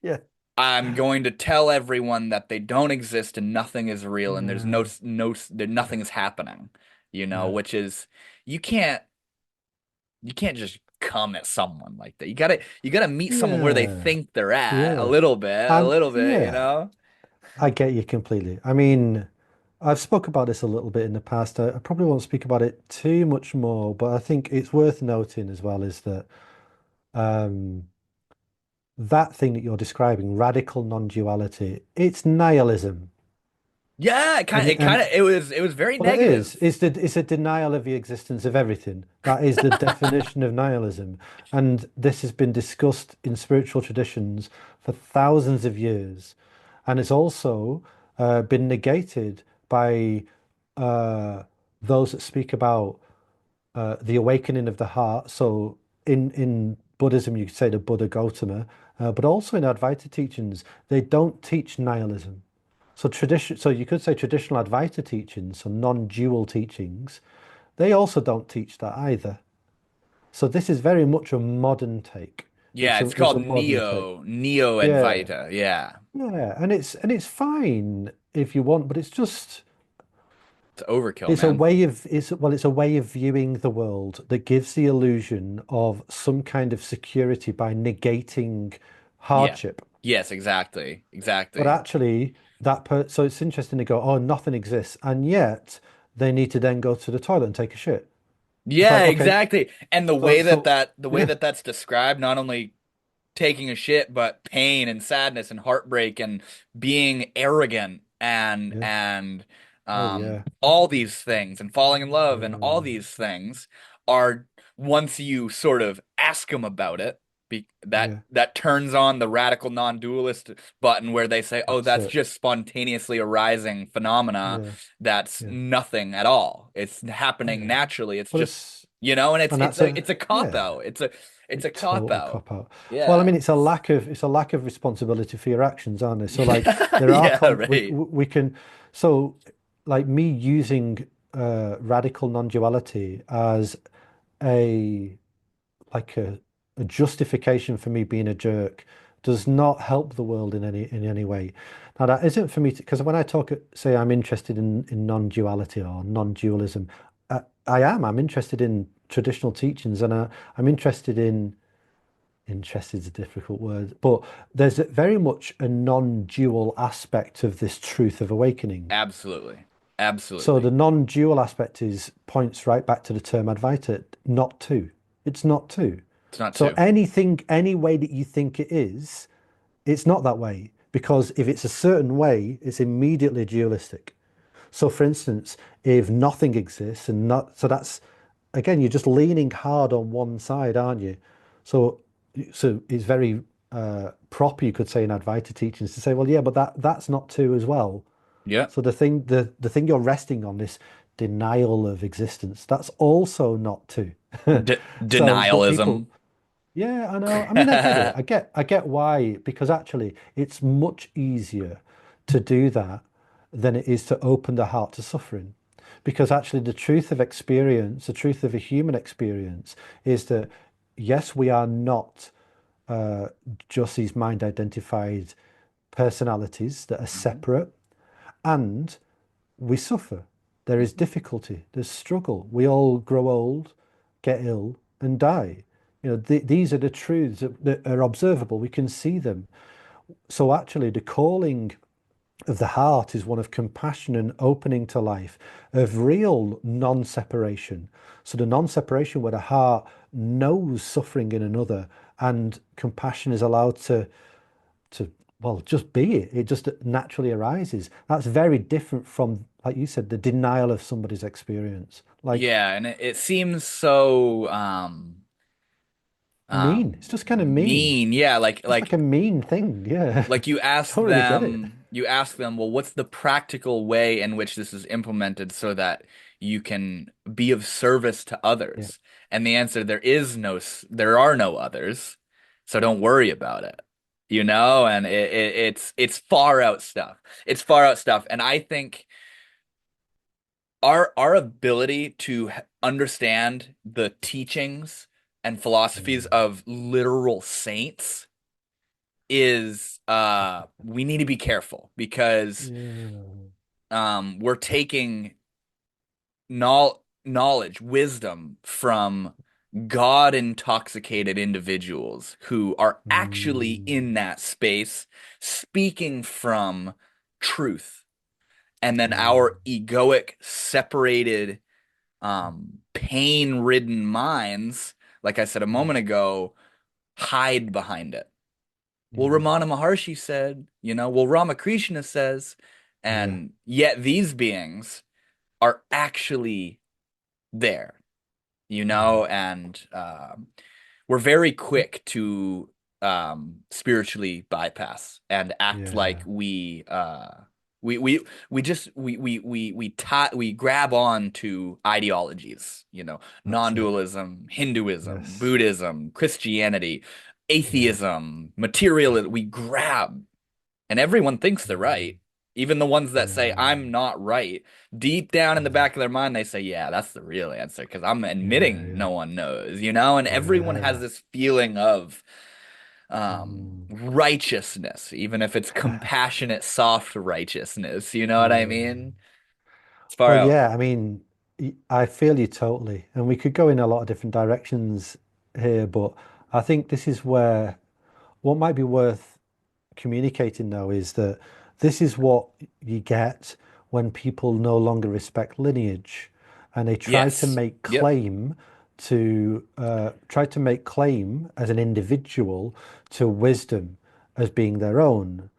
Yeah, I'm going to tell everyone that they don't exist and nothing is real and there's yeah, nothing is happening, yeah, which is you can't you can't just come at someone like that. You gotta meet someone where they yeah, think they're at yeah. a And little bit, you yeah, know? I get you completely. I mean, I've spoke about this a little bit in the past. I probably won't speak about it too much more, but I think it's worth noting as well is that um, that thing that you're describing, radical non-duality, it's nihilism. Yeah, And it was very well, it is. negative. It's a denial of the existence of everything. That is the definition of nihilism. And this has been discussed in spiritual traditions for thousands of years. And it's also been negated by uh, those that speak about the awakening of the heart. So in Buddhism, you could say the Buddha Gautama, but also in Advaita teachings, they don't teach nihilism. So you could say traditional Advaita teachings, so non-dual teachings, they also don't teach that either. So this is very much a modern take. Yeah, it's It's called a modern take. Neo Yeah, Advaita. Yeah. yeah, and it's fine if you want, but it's just It's overkill, man. it's a way of viewing the world that gives the illusion of some kind of security by negating Yeah. hardship. Yes, exactly. But Exactly. actually, so it's interesting to go, oh, nothing exists, and yet they need to then go to the toilet and take a shit. It's Yeah, like, okay, exactly. And the way yeah, that that's described, not only taking a shit, but pain and sadness and heartbreak and being arrogant yeah, and oh yeah, all these things and falling in love and all yeah, these things are once you sort of ask them about it, yeah, that turns on the radical non-dualist button where they say, "Oh, that's that's it. just spontaneously arising phenomena. Yeah, That's yeah, nothing at all. It's happening yeah. naturally. It's Well, just." it's You know, and and that's a it's a cop yeah. out. It's a cop Total out. cop out. Well, I Yeah. mean, it's a lack of responsibility for your actions, aren't it? So, like, Yeah, there are yeah, con right. we can, so like me using radical non-duality as a like a justification for me being a jerk does not help the world in any way. Now, that isn't for me to, because when I talk, say I'm interested in non-duality or non-dualism, I'm interested in traditional teachings, and I'm interested in interested is a difficult word, but there's very much a non-dual aspect of this truth of awakening. Absolutely. So the Absolutely. non-dual aspect is points right back to the term Advaita, not two. It's not two. It's not So two. anything, any way that you think it is, it's not that way. Because if it's a certain way, it's immediately dualistic. So for instance, if nothing exists and not, so that's again, you're just leaning hard on one side, aren't you? So it's very proper, you could say, in Advaita teachings to say, well, yeah, but that's not true as well. Yeah. So the thing you're resting on, this denial of existence, that's also not true. So, but people, Denialism. yeah, I know. I mean, I get it. I get why, because actually it's much easier to do that than it is to open the heart to suffering. Because actually the truth of experience, the truth of a human experience is that yes, we are not uh, just these mind identified personalities that are Mhm. separate, and we suffer. There is Mhm. difficulty, there's struggle. We all grow old, get ill, and die. You know, these are the truths that are observable. We can see them. So actually, the calling of the heart is one of compassion and opening to life, of real non-separation. So the non-separation where the heart knows suffering in another, and compassion is allowed to well just be it. It just naturally arises. That's very different from, like you said, the denial of somebody's experience. Like Yeah, and it seems so mean. It's just kind of mean. mean. Yeah, Just like a mean thing. Yeah. like Don't really get it. you ask them, well, what's the practical way in which this is implemented so that you can be of service to Yeah. others? And the answer, there are no others, so don't worry about it. You know, and it's far out stuff. It's far out stuff, and I think our ability to understand the teachings and philosophies Mm. of literal saints is we need to be careful because Yeah. we're taking knowledge, wisdom from God intoxicated individuals who are actually Mm. in that space speaking from truth. And then Yeah. our egoic, separated, pain-ridden minds, like I said a Yeah. moment ago, hide behind it. Well, Yeah. Ramana Maharshi said, you know, well, Ramakrishna says, Yeah. and yet these beings are actually there, you Yeah. know, and we're very quick to spiritually bypass and act like Yeah. we we we grab on to ideologies, you know, That's it. non-dualism, Hinduism, Yes. Buddhism, Christianity, Yeah. atheism, materialism. We grab, and everyone thinks they're Mm. right. Even the ones that say Yeah. I'm not right, deep down in the Yeah. back of their mind, they say, "Yeah, that's the real answer," because I'm Yeah. admitting Yeah. no one knows, you know. And everyone has Yeah. this feeling of Mm. righteousness, even if it's compassionate, soft righteousness. You know what I Yeah. mean? It's far Well, out. yeah, I mean, I feel you totally. And we could go in a lot of different directions here, but I think this is where what might be worth communicating though is that this is what you get when people no longer respect lineage. and they Yes. Yep. try to make claim as an individual to wisdom as being their own.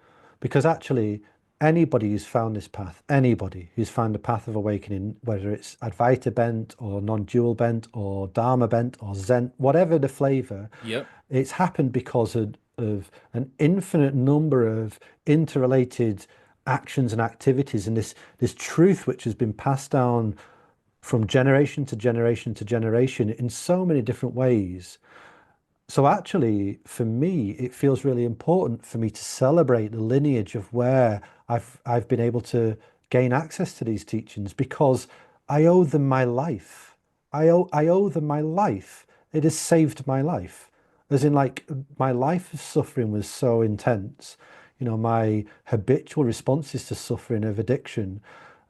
Because actually, anybody who's found this path, anybody who's found a path of awakening, whether it's Advaita bent or non-dual bent or Dharma bent or Zen, whatever the flavor, Yep. it's happened because of an infinite number of interrelated actions and activities, and this truth which has been passed down from generation to generation to generation in so many different ways. So actually, for me, it feels really important for me to celebrate the lineage of where I've been able to gain access to these teachings because I owe them my life. I owe them my life. It has saved my life. As in, like, my life of suffering was so intense. You know, my habitual responses to suffering of addiction,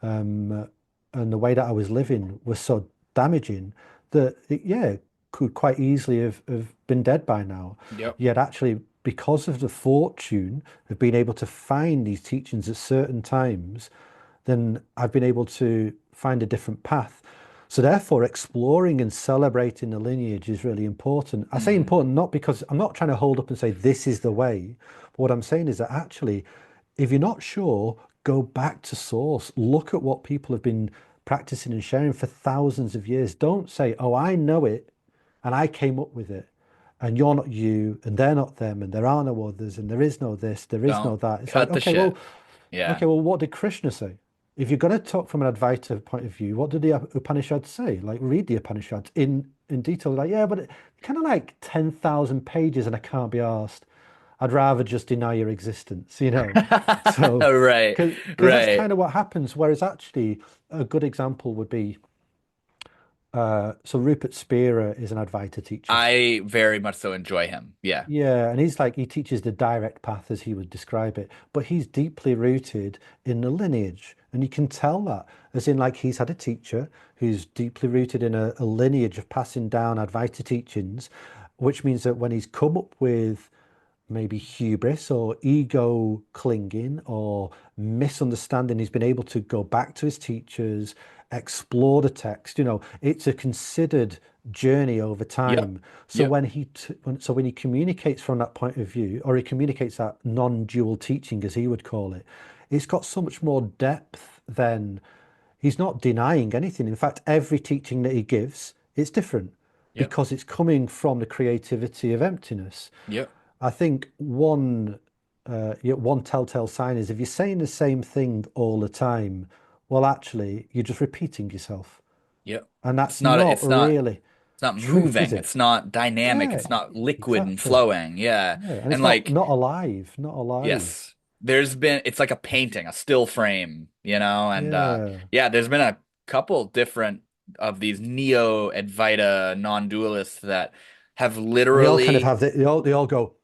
um, and the way that I was living was so damaging that yeah, could quite easily have been dead by now. Yep. Yet actually, because of the fortune of being able to find these teachings at certain times, then I've been able to find a different path. So therefore, exploring and celebrating the lineage is really important. I say Hmm. important not because I'm not trying to hold up and say this is the way. But what I'm saying is that actually, if you're not sure, go back to source. Look at what people have been practicing and sharing for thousands of years. Don't say, oh, I know it and I came up with it. And you're not you, and they're not them, and there are no others, and there is no this, there is no Don't that. It's like, cut the shit. Yeah. okay, well, what did Krishna say? If you're going to talk from an Advaita point of view, what did the Upanishads say? Like, read the Upanishads in detail. Like, yeah, but it kind of like 10,000 pages, and I can't be asked. I'd rather just deny your existence, you know? So, Right. because that's Right. kind of what happens. Whereas actually, a good example would be so Rupert Spira is an Advaita teacher. I very much so enjoy him. Yeah. Yeah, and he's like he teaches the direct path as he would describe it, but he's deeply rooted in the lineage, and you can tell that as in like he's had a teacher who's deeply rooted in a lineage of passing down Advaita teachings, which means that when he's come up with maybe hubris or ego clinging or misunderstanding. He's been able to go back to his teachers, explore the text. You know, it's a considered journey over Yep. time. So Yep. when he communicates from that point of view, or he communicates that non-dual teaching, as he would call it, it's got so much more depth than he's not denying anything. In fact, every teaching that he gives, it's different Yep. because it's coming from the creativity of emptiness. Yep. I think yeah, one telltale sign is if you're saying the same thing all the time, well, actually, you're just repeating yourself. Yep. And It's that's not not it's not really it's not truth, is moving. it? It's not dynamic. Yeah, It's not liquid and exactly. flowing. Yeah. Yeah, and And it's like not alive, not alive. yes, it's like a painting, a still frame, and Yeah. yeah, there's been a couple different of these neo Advaita non-dualists that have And they all kind of literally have they all go,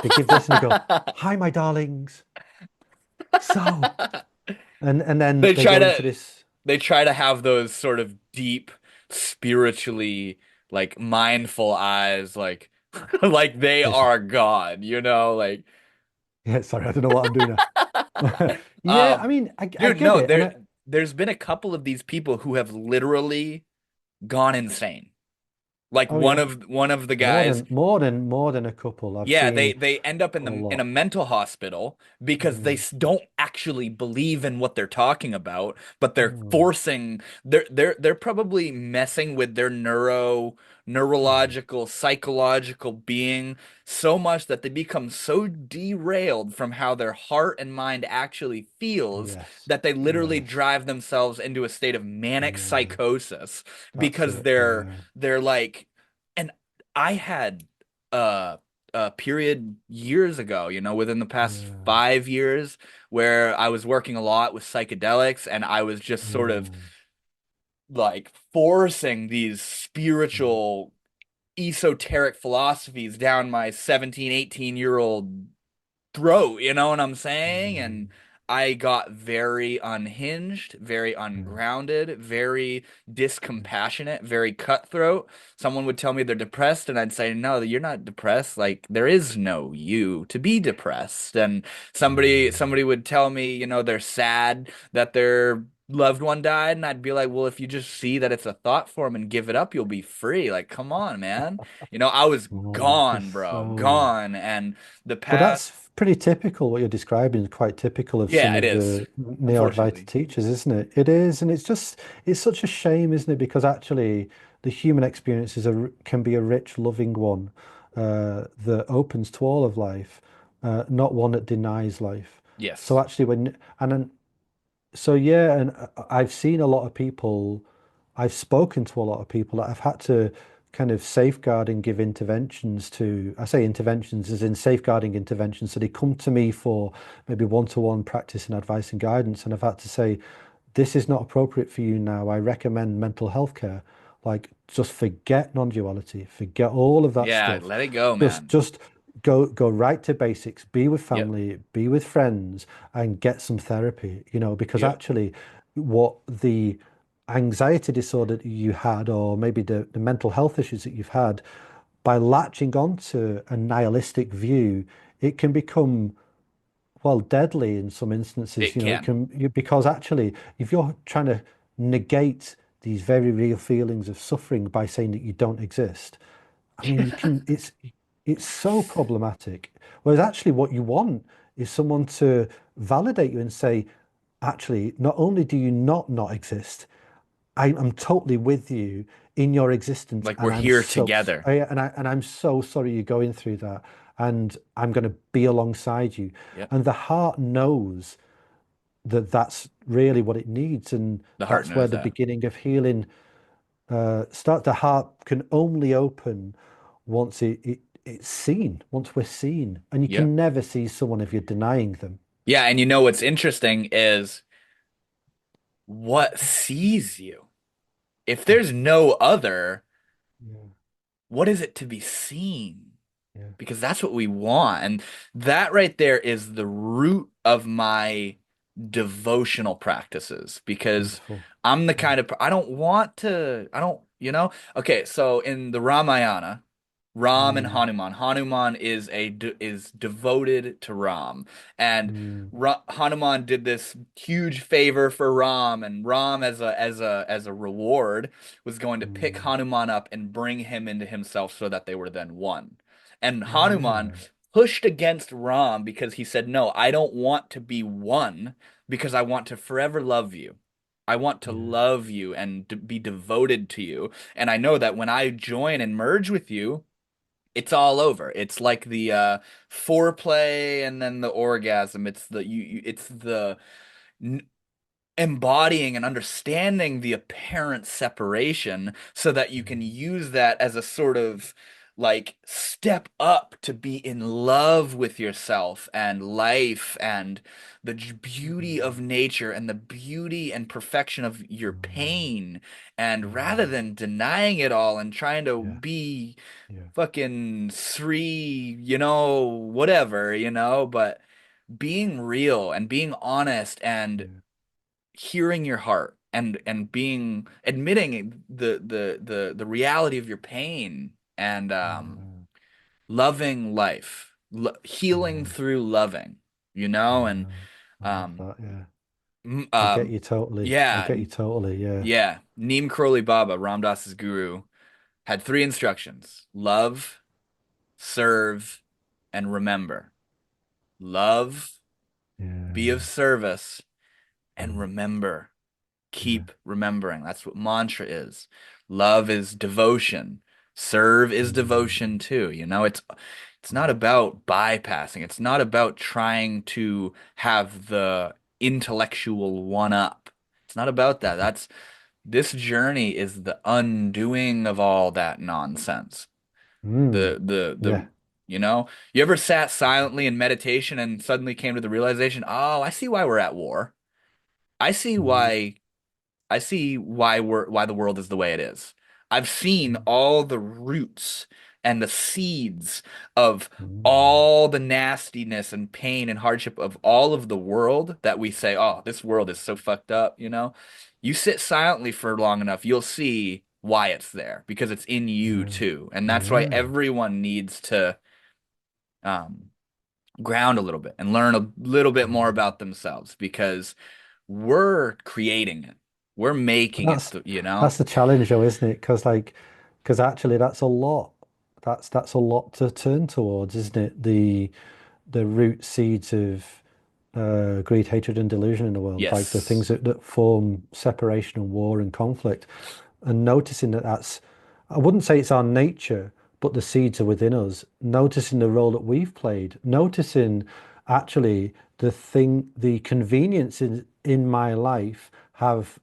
they give this and they go, "Hi, my darlings." So, and then they they try go into to this. they try to have those sort of deep spiritually like mindful eyes like like they This, are God, like yeah, sorry, I don't know what I'm doing now. Yeah, I um mean, I dude, get no, it, and there's been a couple of these people who have literally gone insane. Like oh yeah. one of the guys, More than a couple. I've yeah, seen they end up a in a lot. mental hospital because they Mm, don't actually believe in what they're talking about, but they're mm, forcing they're probably messing with their mm. neurological psychological being so much that they become so derailed from how their heart and mind actually feels Yes. that they literally Yes. drive themselves into a state of manic Yeah. psychosis That's because it. Yeah. they're like and I had uh a period years ago, within the past Yeah. 5 years where I was working a lot with psychedelics and I was just sort of Mm, like forcing these mm, spiritual esoteric philosophies down my 17, 18-year-old throat, you know what I'm saying? And mm, I got very unhinged, very mm, ungrounded, very mm, discompassionate, very cutthroat. Someone would tell me they're depressed, and I'd say, no, you're not depressed. Like, there is no you to be depressed. And somebody mm, somebody would tell me, they're sad that they're loved one died, and I'd be like, well, if you just see that it's a thought form and give it up, you'll be free. Like, come on, man. I was Oh, that is gone, bro, so. gone. And the But past, that's pretty typical. What you're describing is quite typical of some yeah, it of is, the Neo-Advaita unfortunately. teachers, isn't it? It is, and it's such a shame, isn't it? Because actually, the human experience can be a rich, loving one that opens to all of life, not one that denies life. So Yes. actually, so yeah, and I've seen a lot of people, I've spoken to a lot of people that I've had to kind of safeguard and give interventions to. I say interventions as in safeguarding interventions. So they come to me for maybe one-to-one practice and advice and guidance, and I've had to say, this is not appropriate for you now. I recommend mental health care. Like, just forget non-duality, forget all of that Yeah, stuff. let it go, Just man. just go right to basics, be with Yep. family, be with friends, and get some therapy, because Yep. actually what the anxiety disorder that you had, or maybe the mental health issues that you've had, by latching onto a nihilistic view, it can become, well, deadly in some instances. It It can. can, because actually, if you're trying to negate these very real feelings of suffering by saying that you don't exist, I mean, it's so problematic. Whereas actually what you want is someone to validate you and say, actually, not only do you not exist, I'm totally with you in your existence, Like we're and here together. I'm so sorry you're going through that, and I'm going to be alongside you. Yep. And the heart knows that that's really what it needs, and The heart that's where knows the that. beginning of healing start. The heart can only open once it's seen, once we're seen, and you Yep. can never see someone if you're denying them. Yeah, and what's interesting is what sees you. If Yeah, there's no other, yeah, what is it to be seen? yeah. Because that's what we want. And that right there is the root of my devotional practices because Beautiful. I'm the Yeah. kind of I don't want to I don't okay, so in the Ramayana, Ram and Mm, Hanuman is devoted to Ram, and mm, Hanuman did this huge favor for Ram, and Ram as a reward was going to pick mm. Hanuman up and bring him into himself so that they were then one. And Hanuman Yeah, pushed against Ram because he said, "No, I don't want to be one because I want to forever love you. I want to yeah, love you and be devoted to you. And I know that when I join and merge with you, it's all over. It's like the foreplay and then the orgasm. It's the it's the embodying and understanding the apparent separation so that you can mm, use that as a sort of like step up to be in love with yourself and life and the beauty of mm, nature and the beauty and perfection of your mm, pain. And rather mm. than denying it all and trying to Yeah, be yeah, fucking Sri, whatever, but being real and being honest and yeah, hearing your heart and being admitting the reality of your pain and yeah, loving life, healing yeah, through loving, and yeah. I love um that. Yeah, m- I get um you totally. I yeah get you totally. Yeah, yeah Neem Karoli Baba, Ram Dass's guru, had three instructions: love, serve, and remember. Love, be of yeah, service, and mm, remember. yeah, Keep remembering. That's what mantra is. Love is devotion. Serve is mm, devotion too. It's not mm, about bypassing. It's not about trying to have the intellectual one up. It's not about that. This journey is the undoing of all that nonsense. mm, The yeah, you ever sat silently in meditation and suddenly came to the realization, oh, I see why we're at war. I see mm, why why the world is the way it is. I've seen all the roots and the seeds of mm, all the nastiness and pain and hardship of all of the world that we say, oh, this world is so fucked up. You sit silently for long enough, you'll see why it's there because it's in you yeah, too. And that's why yeah, everyone needs to um, ground a little bit and learn a little bit more yeah, about themselves because we're creating it. We're But making it, you that's know? the challenge though, isn't it? Because actually that's a lot. That's a lot to turn towards, isn't it? The root seeds of greed, hatred, and delusion in the world, like the things Yes. that form separation and war and conflict, and noticing that I wouldn't say it's our nature, but the seeds are within us. Noticing the role that we've played, noticing actually the convenience in my life have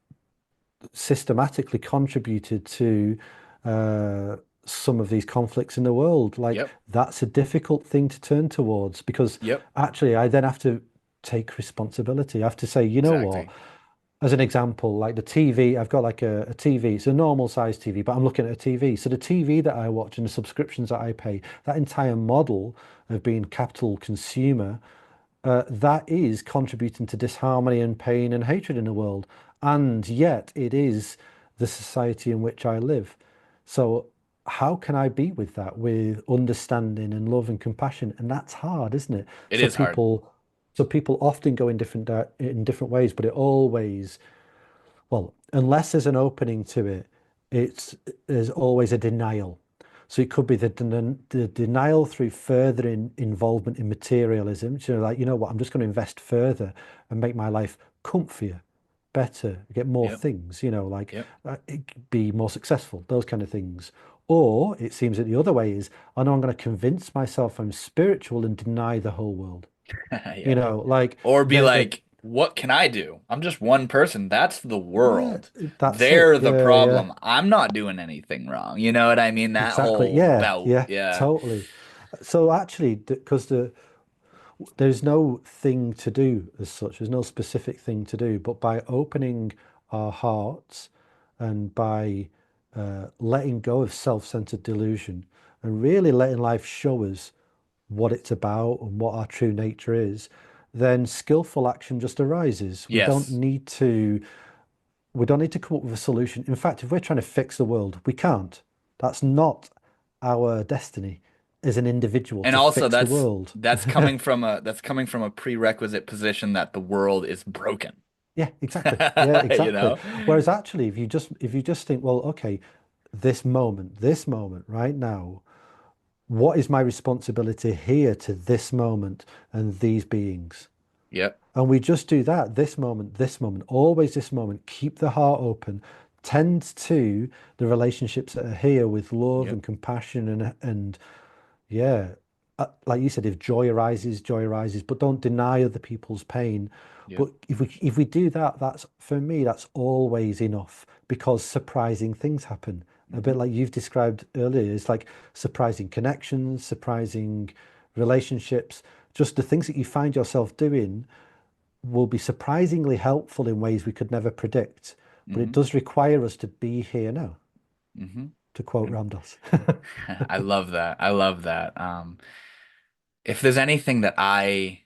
systematically contributed to uh, some of these conflicts in the world. Like Yep. that's a difficult thing to turn towards because Yep. actually I then have to take responsibility. I have to say, you know what? Exactly. As an example, like the TV, I've got like a TV. It's a normal size TV, but I'm looking at a TV. So the TV that I watch and the subscriptions that I pay, that entire model of being capital consumer that is contributing to disharmony and pain and hatred in the world. And yet it is the society in which I live. So how can I be with that, with understanding and love and compassion? And that's hard, isn't it? It is hard. So people often go in in different ways, but it always well, unless there's an opening to it, it's there's always a denial. So it could be the denial through further involvement in materialism. So like, you know what, I'm just going to invest further and make my life comfier, better, get more Yep. things, like Yep. be more successful, those kind of things. Or it seems that the other way is, I know I'm going to convince myself I'm spiritual and deny the whole world. Yeah. Like Or be the like, what can I do? I'm just one person. That's the yeah, world. that's it. They're the Yeah, yeah. problem. I'm not doing anything wrong. You know what I mean? That Exactly. whole Yeah, bout. yeah, Yeah. totally. So actually, because there's no thing to do as such, there's no specific thing to do, but by opening our hearts and by letting go of self-centered delusion and really letting life show us what it's about and what our true nature is, then skillful action just arises. Yes. We don't need to come up with a solution. In fact, if we're trying to fix the world, we can't. That's not our destiny as an individual And to also fix the that's world. that's coming from a prerequisite position that the world is broken. Yeah, exactly. Yeah, You exactly. know? Whereas actually, if you just think, well, okay, this moment right now, what is my responsibility here to this moment and these beings? Yep. And we just do that, this moment, always this moment, keep the heart open, tend to the relationships that are here with love Yep. and compassion and yeah, like you said, if joy arises, but don't deny other people's pain. Yep. But if we do that, that's for me, that's always enough because surprising things happen. A bit Hmm. like you've described earlier, it's like surprising connections, surprising relationships, just the things that you find yourself doing will be surprisingly helpful in ways we could never predict. But it Hmm. does require us to be here now, Hmm. to quote And Ramdas. I love that. I love that. If there's anything that I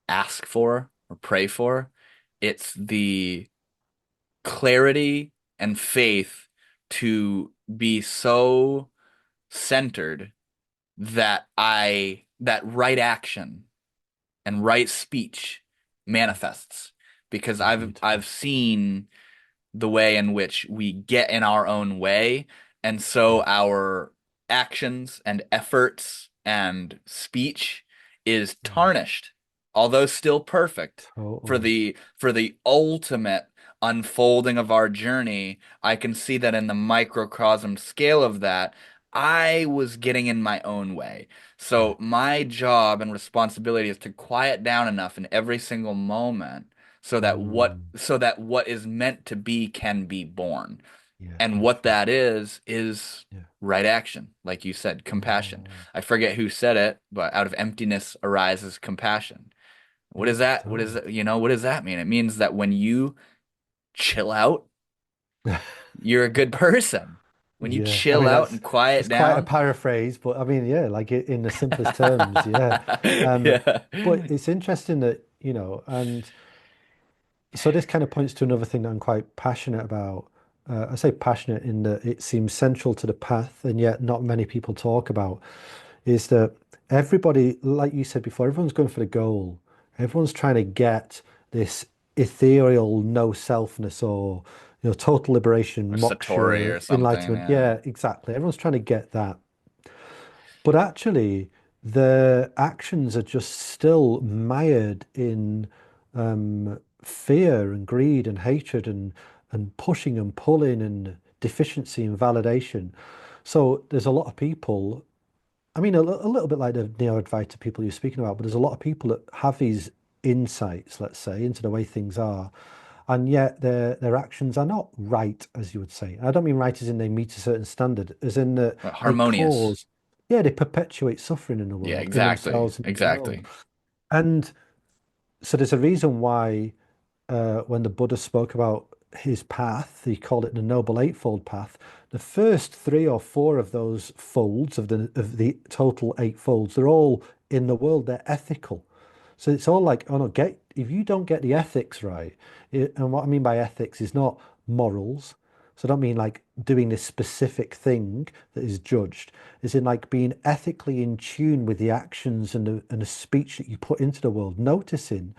ask for or pray for, it's the clarity and faith to be so centered that right action and right speech manifests. Because I've Beautiful. seen the way in which we get in our own way, and so Yeah, our actions and efforts and speech is yeah, tarnished, although still perfect totally. for the ultimate unfolding of our journey. I can see that in the microcosm scale of that, I was getting in my own way. Yeah. So my job and responsibility is to quiet down enough in every single moment Mm, so that what is meant to be can be born. yeah, And what beautiful. that is Yeah. right action, like you said, compassion. Oh, I forget who said it, but out of emptiness arises compassion. What yeah, is that? What is totally. that? What does that mean? It means that when you chill out, you're a good person. When you Yeah, I chill mean out and quiet that's quite a down. paraphrase, but I mean, yeah, like in the simplest terms, yeah. Um, Yeah. but it's interesting that, and so this kind of points to another thing that I'm quite passionate about. I say passionate in that it seems central to the path, and yet not many people talk about, is that everybody, like you said before, everyone's going for the goal. Everyone's trying to get this ethereal no selfness or total Or liberation, Satori moksha, or something. enlightenment. Yeah. Yeah, exactly. Everyone's trying to get that. But actually, their actions are just still mired in fear and greed and hatred and pushing and pulling and deficiency and validation. So there's a lot of people. I mean, a little bit like the neo-Advaita people you're speaking about, but there's a lot of people that have these insights, let's say, into the way things are, and yet their actions are not right, as you would say. I don't mean right as in they meet a certain standard, as in that they Harmonious. cause, yeah, they perpetuate suffering in the Yeah, world, in exactly. themselves and in the world. Exactly. And so there's a reason why when the Buddha spoke about his path, he called it the Noble Eightfold Path. The first three or four of those folds of the total eight folds, they're all in the world. They're ethical. So it's all like, oh no, get if you don't get the ethics right, and what I mean by ethics is not morals. So I don't mean like doing this specific thing that is judged. It's in like being ethically in tune with the actions and the speech that you put into the world, noticing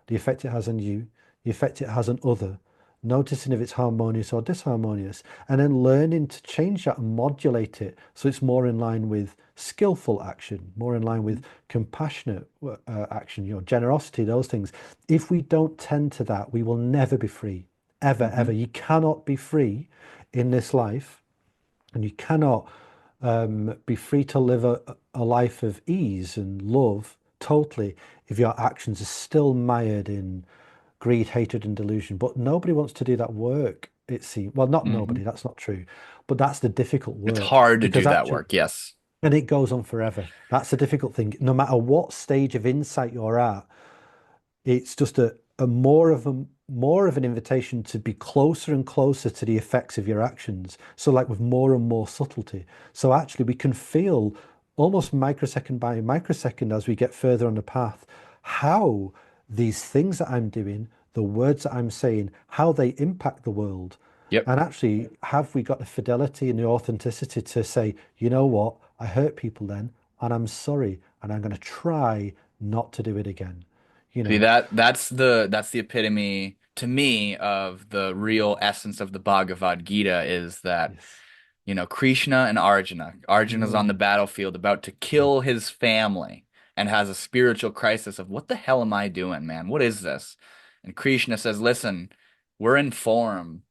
the effect it has on you, the effect it has on other, noticing if it's harmonious or disharmonious, and then learning to change that and modulate it so it's more in line with skillful action, more in line with compassionate action, generosity, those things. If we don't tend to that, we will never be free, ever, ever. Hmm. You cannot be free in this life, and you cannot be free to live a life of ease and love totally if your actions are still mired in greed, hatred, and delusion. But nobody wants to do that work, it seems. Well, not Hmm. nobody, that's not true. But that's the difficult It's work hard to because do that actually, work. Yes. and it goes on forever. That's the difficult thing. No matter what stage of insight you're at, it's just a more of an invitation to be closer and closer to the effects of your actions. So like with more and more subtlety. So actually we can feel almost microsecond by microsecond as we get further on the path, how these things that I'm doing, the words that I'm saying, how they impact the world. Yep. And actually, have we got the fidelity and the authenticity to say, you know what, I hurt people then, and I'm sorry, and I'm going to try not to do it again. You See know, that's the epitome to me of the real essence of the Bhagavad Gita is that, yes. Krishna and Arjuna. Arjuna's on the Mm, battlefield about to mm, kill his family and has a spiritual crisis of what the hell am I doing, man? What is this? And Krishna says, "Listen, we're in form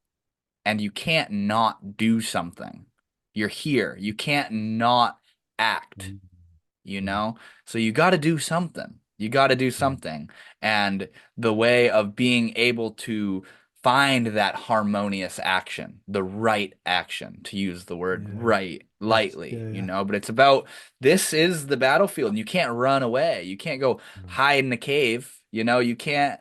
and you can't not do something. You're here. You can't not act." mm, you mm, know? So you got to do something. You got to do mm. something. And the way of being able to find that harmonious action, the right action, to use the word Yeah. right Yes. lightly, Yeah. Yeah. but it's about this is the battlefield and you can't run away. You can't go No. hide in a cave, you can't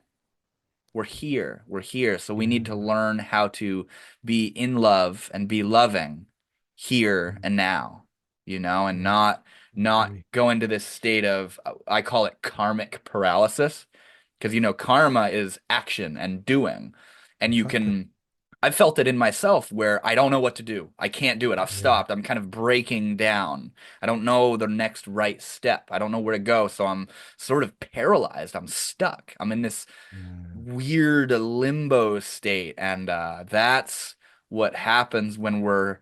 we're here. We're here. So we need to Yeah. learn how to be in love and be loving here Mm, and now, and yeah. not Agree. go into this state of I call it karmic paralysis because karma is action and doing. And you Exactly. can I've felt it in myself where I don't know what to do. I can't do it. I've Yeah. stopped. I'm kind of breaking down. I don't know the next right step. I don't know where to go. So I'm sort of paralyzed. I'm stuck. I'm in this Yeah. weird limbo state. And that's what happens when we're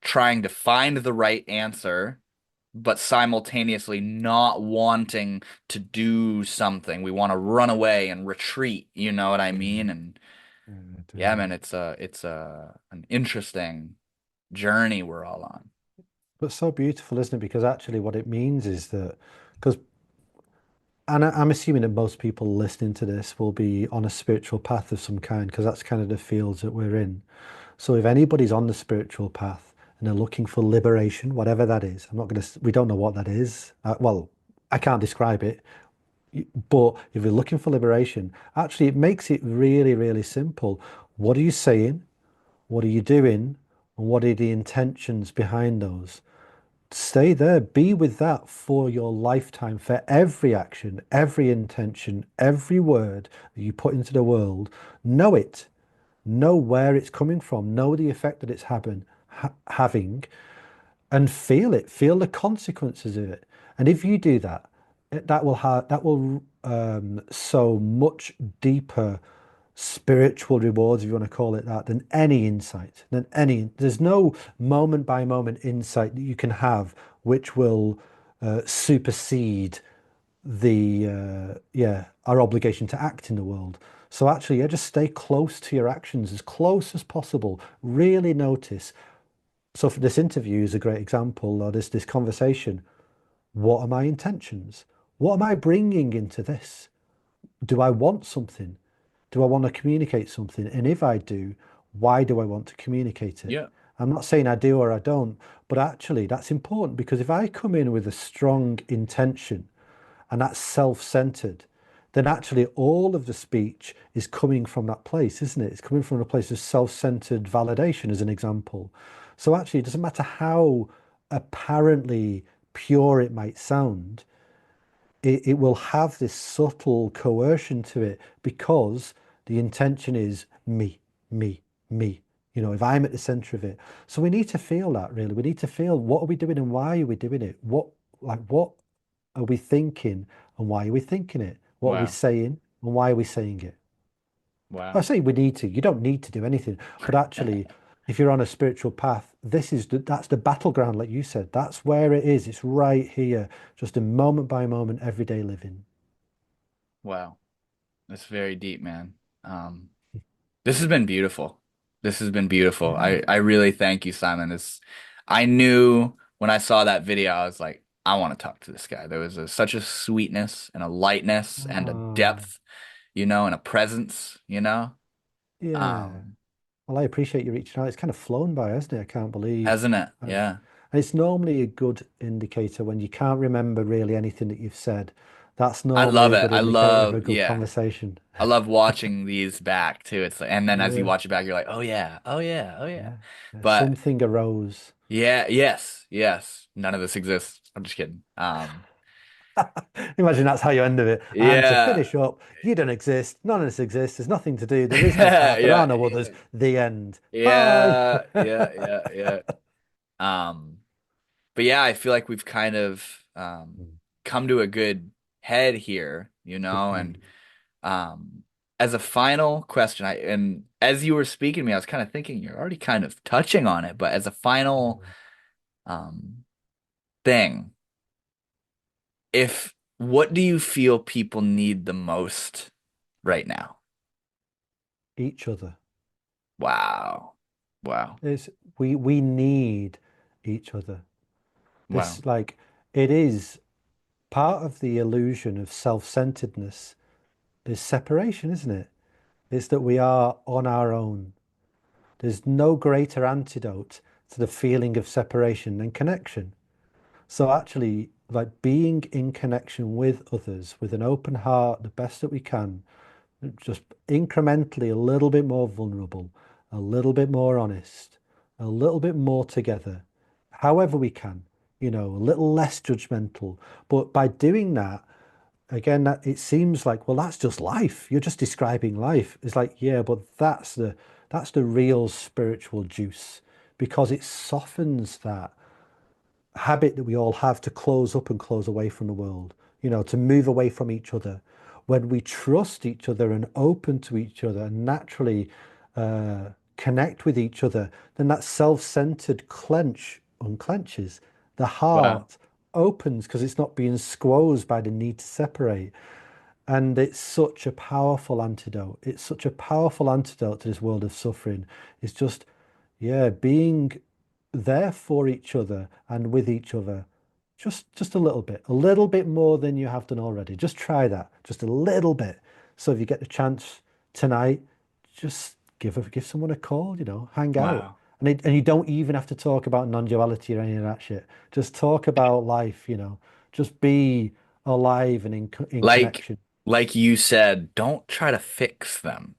trying to find the right answer, but simultaneously not wanting to do something. We want to run away and retreat. You know what I Yeah. mean? And Yeah. I yeah, do. man, it's an interesting journey we're all on. But so beautiful, isn't it? Because actually, what it means is that, because, and I'm assuming that most people listening to this will be on a spiritual path of some kind, because that's kind of the fields that we're in. So if anybody's on the spiritual path and they're looking for liberation, whatever that is, I'm not going to, we don't know what that is. Well, I can't describe it, but if you're looking for liberation, actually, it makes it really, really simple. What are you saying? What are you doing? And what are the intentions behind those? Stay there, be with that for your lifetime, for every action, every intention, every word that you put into the world. Know it, know where it's coming from, know the effect that it's having, and feel it, feel the consequences of it. And if you do that, that will sow much deeper spiritual rewards, if you want to call it that, than any insight, than any. There's no moment by moment insight that you can have which will supersede the yeah, our obligation to act in the world. So actually, yeah, just stay close to your actions, as close as possible. Really notice. So for this interview is a great example, or this conversation. What are my intentions? What am I bringing into this? Do I want something? Do I want to communicate something? And if I do, why do I want to communicate it? Yeah. I'm not saying I do or I don't, but actually that's important, because if I come in with a strong intention and that's self-centered, then actually all of the speech is coming from that place, isn't it? It's coming from a place of self-centered validation, as an example. So actually, it doesn't matter how apparently pure it might sound, it will have this subtle coercion to it, because the intention is me, me, me. You know, if I'm at the center of it. So we need to feel that, really. We need to feel, what are we doing and why are we doing it? What are we thinking and why are we thinking it? What are we Wow. saying and why are we saying it? I Wow. say we need to. You don't need to do anything, but actually, if you're on a spiritual path, that's the battleground, like you said. That's where it is. It's right here, just a moment by moment, everyday living. Wow. That's very deep, man. Um, this has been beautiful. This has been beautiful. Yeah. I really thank you, Simon. I knew when I saw that video, I was like, I want to talk to this guy. There was such a sweetness and a lightness and a Oh, depth, and a presence, yeah. um, Well, I appreciate you reaching out. It's kind of flown by, hasn't it? I can't believe. hasn't it? And Yeah. it's normally a good indicator when you can't remember really anything that you've said. That's I normally love a it. good I indicator of a love, good yeah. conversation. I love watching these back too. It's like, and then as you Yeah, watch it back, you're like, oh yeah, oh yeah, oh yeah. yeah. Yeah, But something arose. yeah, yes, yes. None of this exists. I'm just kidding. Imagine that's how you end it. And to Yeah, finish up, you don't exist. None of this exists. There's nothing to do. There is no yeah, path. There are yeah, no others. The end. Bye. yeah, yeah, yeah. Um, but yeah, I feel like we've kind of come to a good head here, and Agreed. um, as a final question, and as you were speaking to me, I was kind of thinking you're already kind of touching on it, but as a final um thing, if what do you feel people need the most right now? Each other. Wow. Wow. It's we need each other. Wow. This like it is part of the illusion of self-centeredness is separation, isn't it? It's that we are on our own. There's no greater antidote to the feeling of separation than connection. So actually, like being in connection with others with an open heart, the best that we can, just incrementally a little bit more vulnerable, a little bit more honest, a little bit more together, however we can, a little less judgmental. But by doing that, again, that it seems like, well, that's just life. You're just describing life. It's like, yeah, but that's the real spiritual juice, because it softens that habit that we all have to close up and close away from the world, to move away from each other. When we trust each other and open to each other and naturally connect with each other, then that self-centered clench unclenches. The Wow. heart opens because it's not being squozed by the need to separate. And it's such a powerful antidote. It's such a powerful antidote to this world of suffering. It's just, yeah, being there for each other and with each other. Just a little bit more than you have done already. Just try that, just a little bit. So if you get the chance tonight, just give someone a call, hang out. Wow. And you don't even have to talk about non-duality or any of that shit. Just talk about life, just be alive and in Like connection. like you said, don't try to fix them.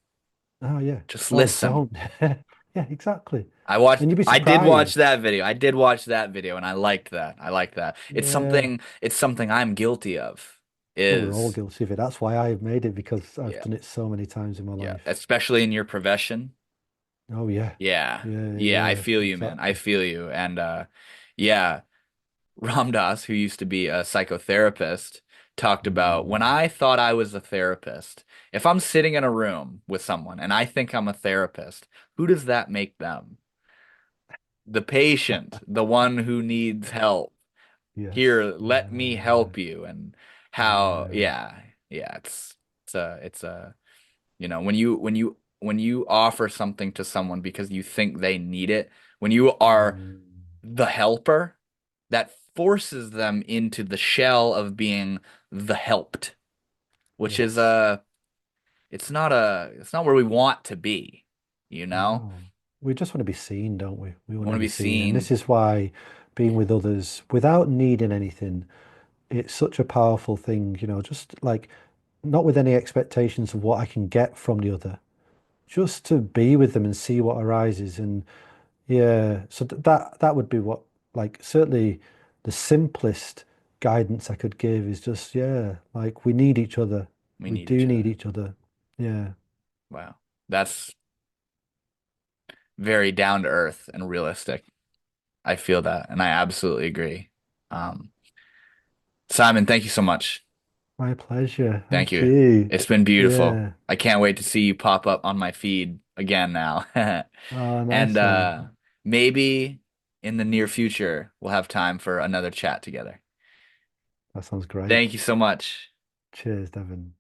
Oh yeah. Just No, listen. don't. Yeah, exactly. And you'd be I did watch surprised. that video. I did watch that video and I liked that. I liked that. Yeah. It's something I'm guilty of. Well, we're all Is guilty of it. That's why I've made it, because I've Yeah. done it so many times in my Yeah. life. Especially in your profession. Oh yeah. Yeah. Yeah, Yeah, I yeah, feel you, man. I exactly. feel you. And yeah, Ram Dass, who used to be a psychotherapist, talked about when Mm, I thought I was a therapist. If I'm sitting in a room with someone and I think I'm a therapist, who does that make them? The patient, the one who needs help. Here, yes. let me Yeah. help you. And how, Yeah. yeah, yeah, it's a, when you offer something to someone because you think they need it, when you are Mm, the helper, that forces them into the shell of being the helped, which is yes. it's not where we want to be, you know? No. We just want to be seen, don't we? We We want want to to be be seen. And this seen. is why being with others without needing anything, it's such a powerful thing, just like not with any expectations of what I can get from the other, just to be with them and see what arises. And yeah, so that would be what, like, certainly the simplest guidance I could give is just, yeah, like we need each other. We We need do each need other. each other. Yeah. Wow. That's very down to earth and realistic. I feel that, and I absolutely agree. Um, Simon, thank you so much. My pleasure. Thank Thank you. you. It's been beautiful. Yeah. I can't wait to see you pop up on my feed again now. Oh, And nice one. maybe in the near future, we'll have time for another chat together. That sounds great. Thank you so much. Cheers, Devin.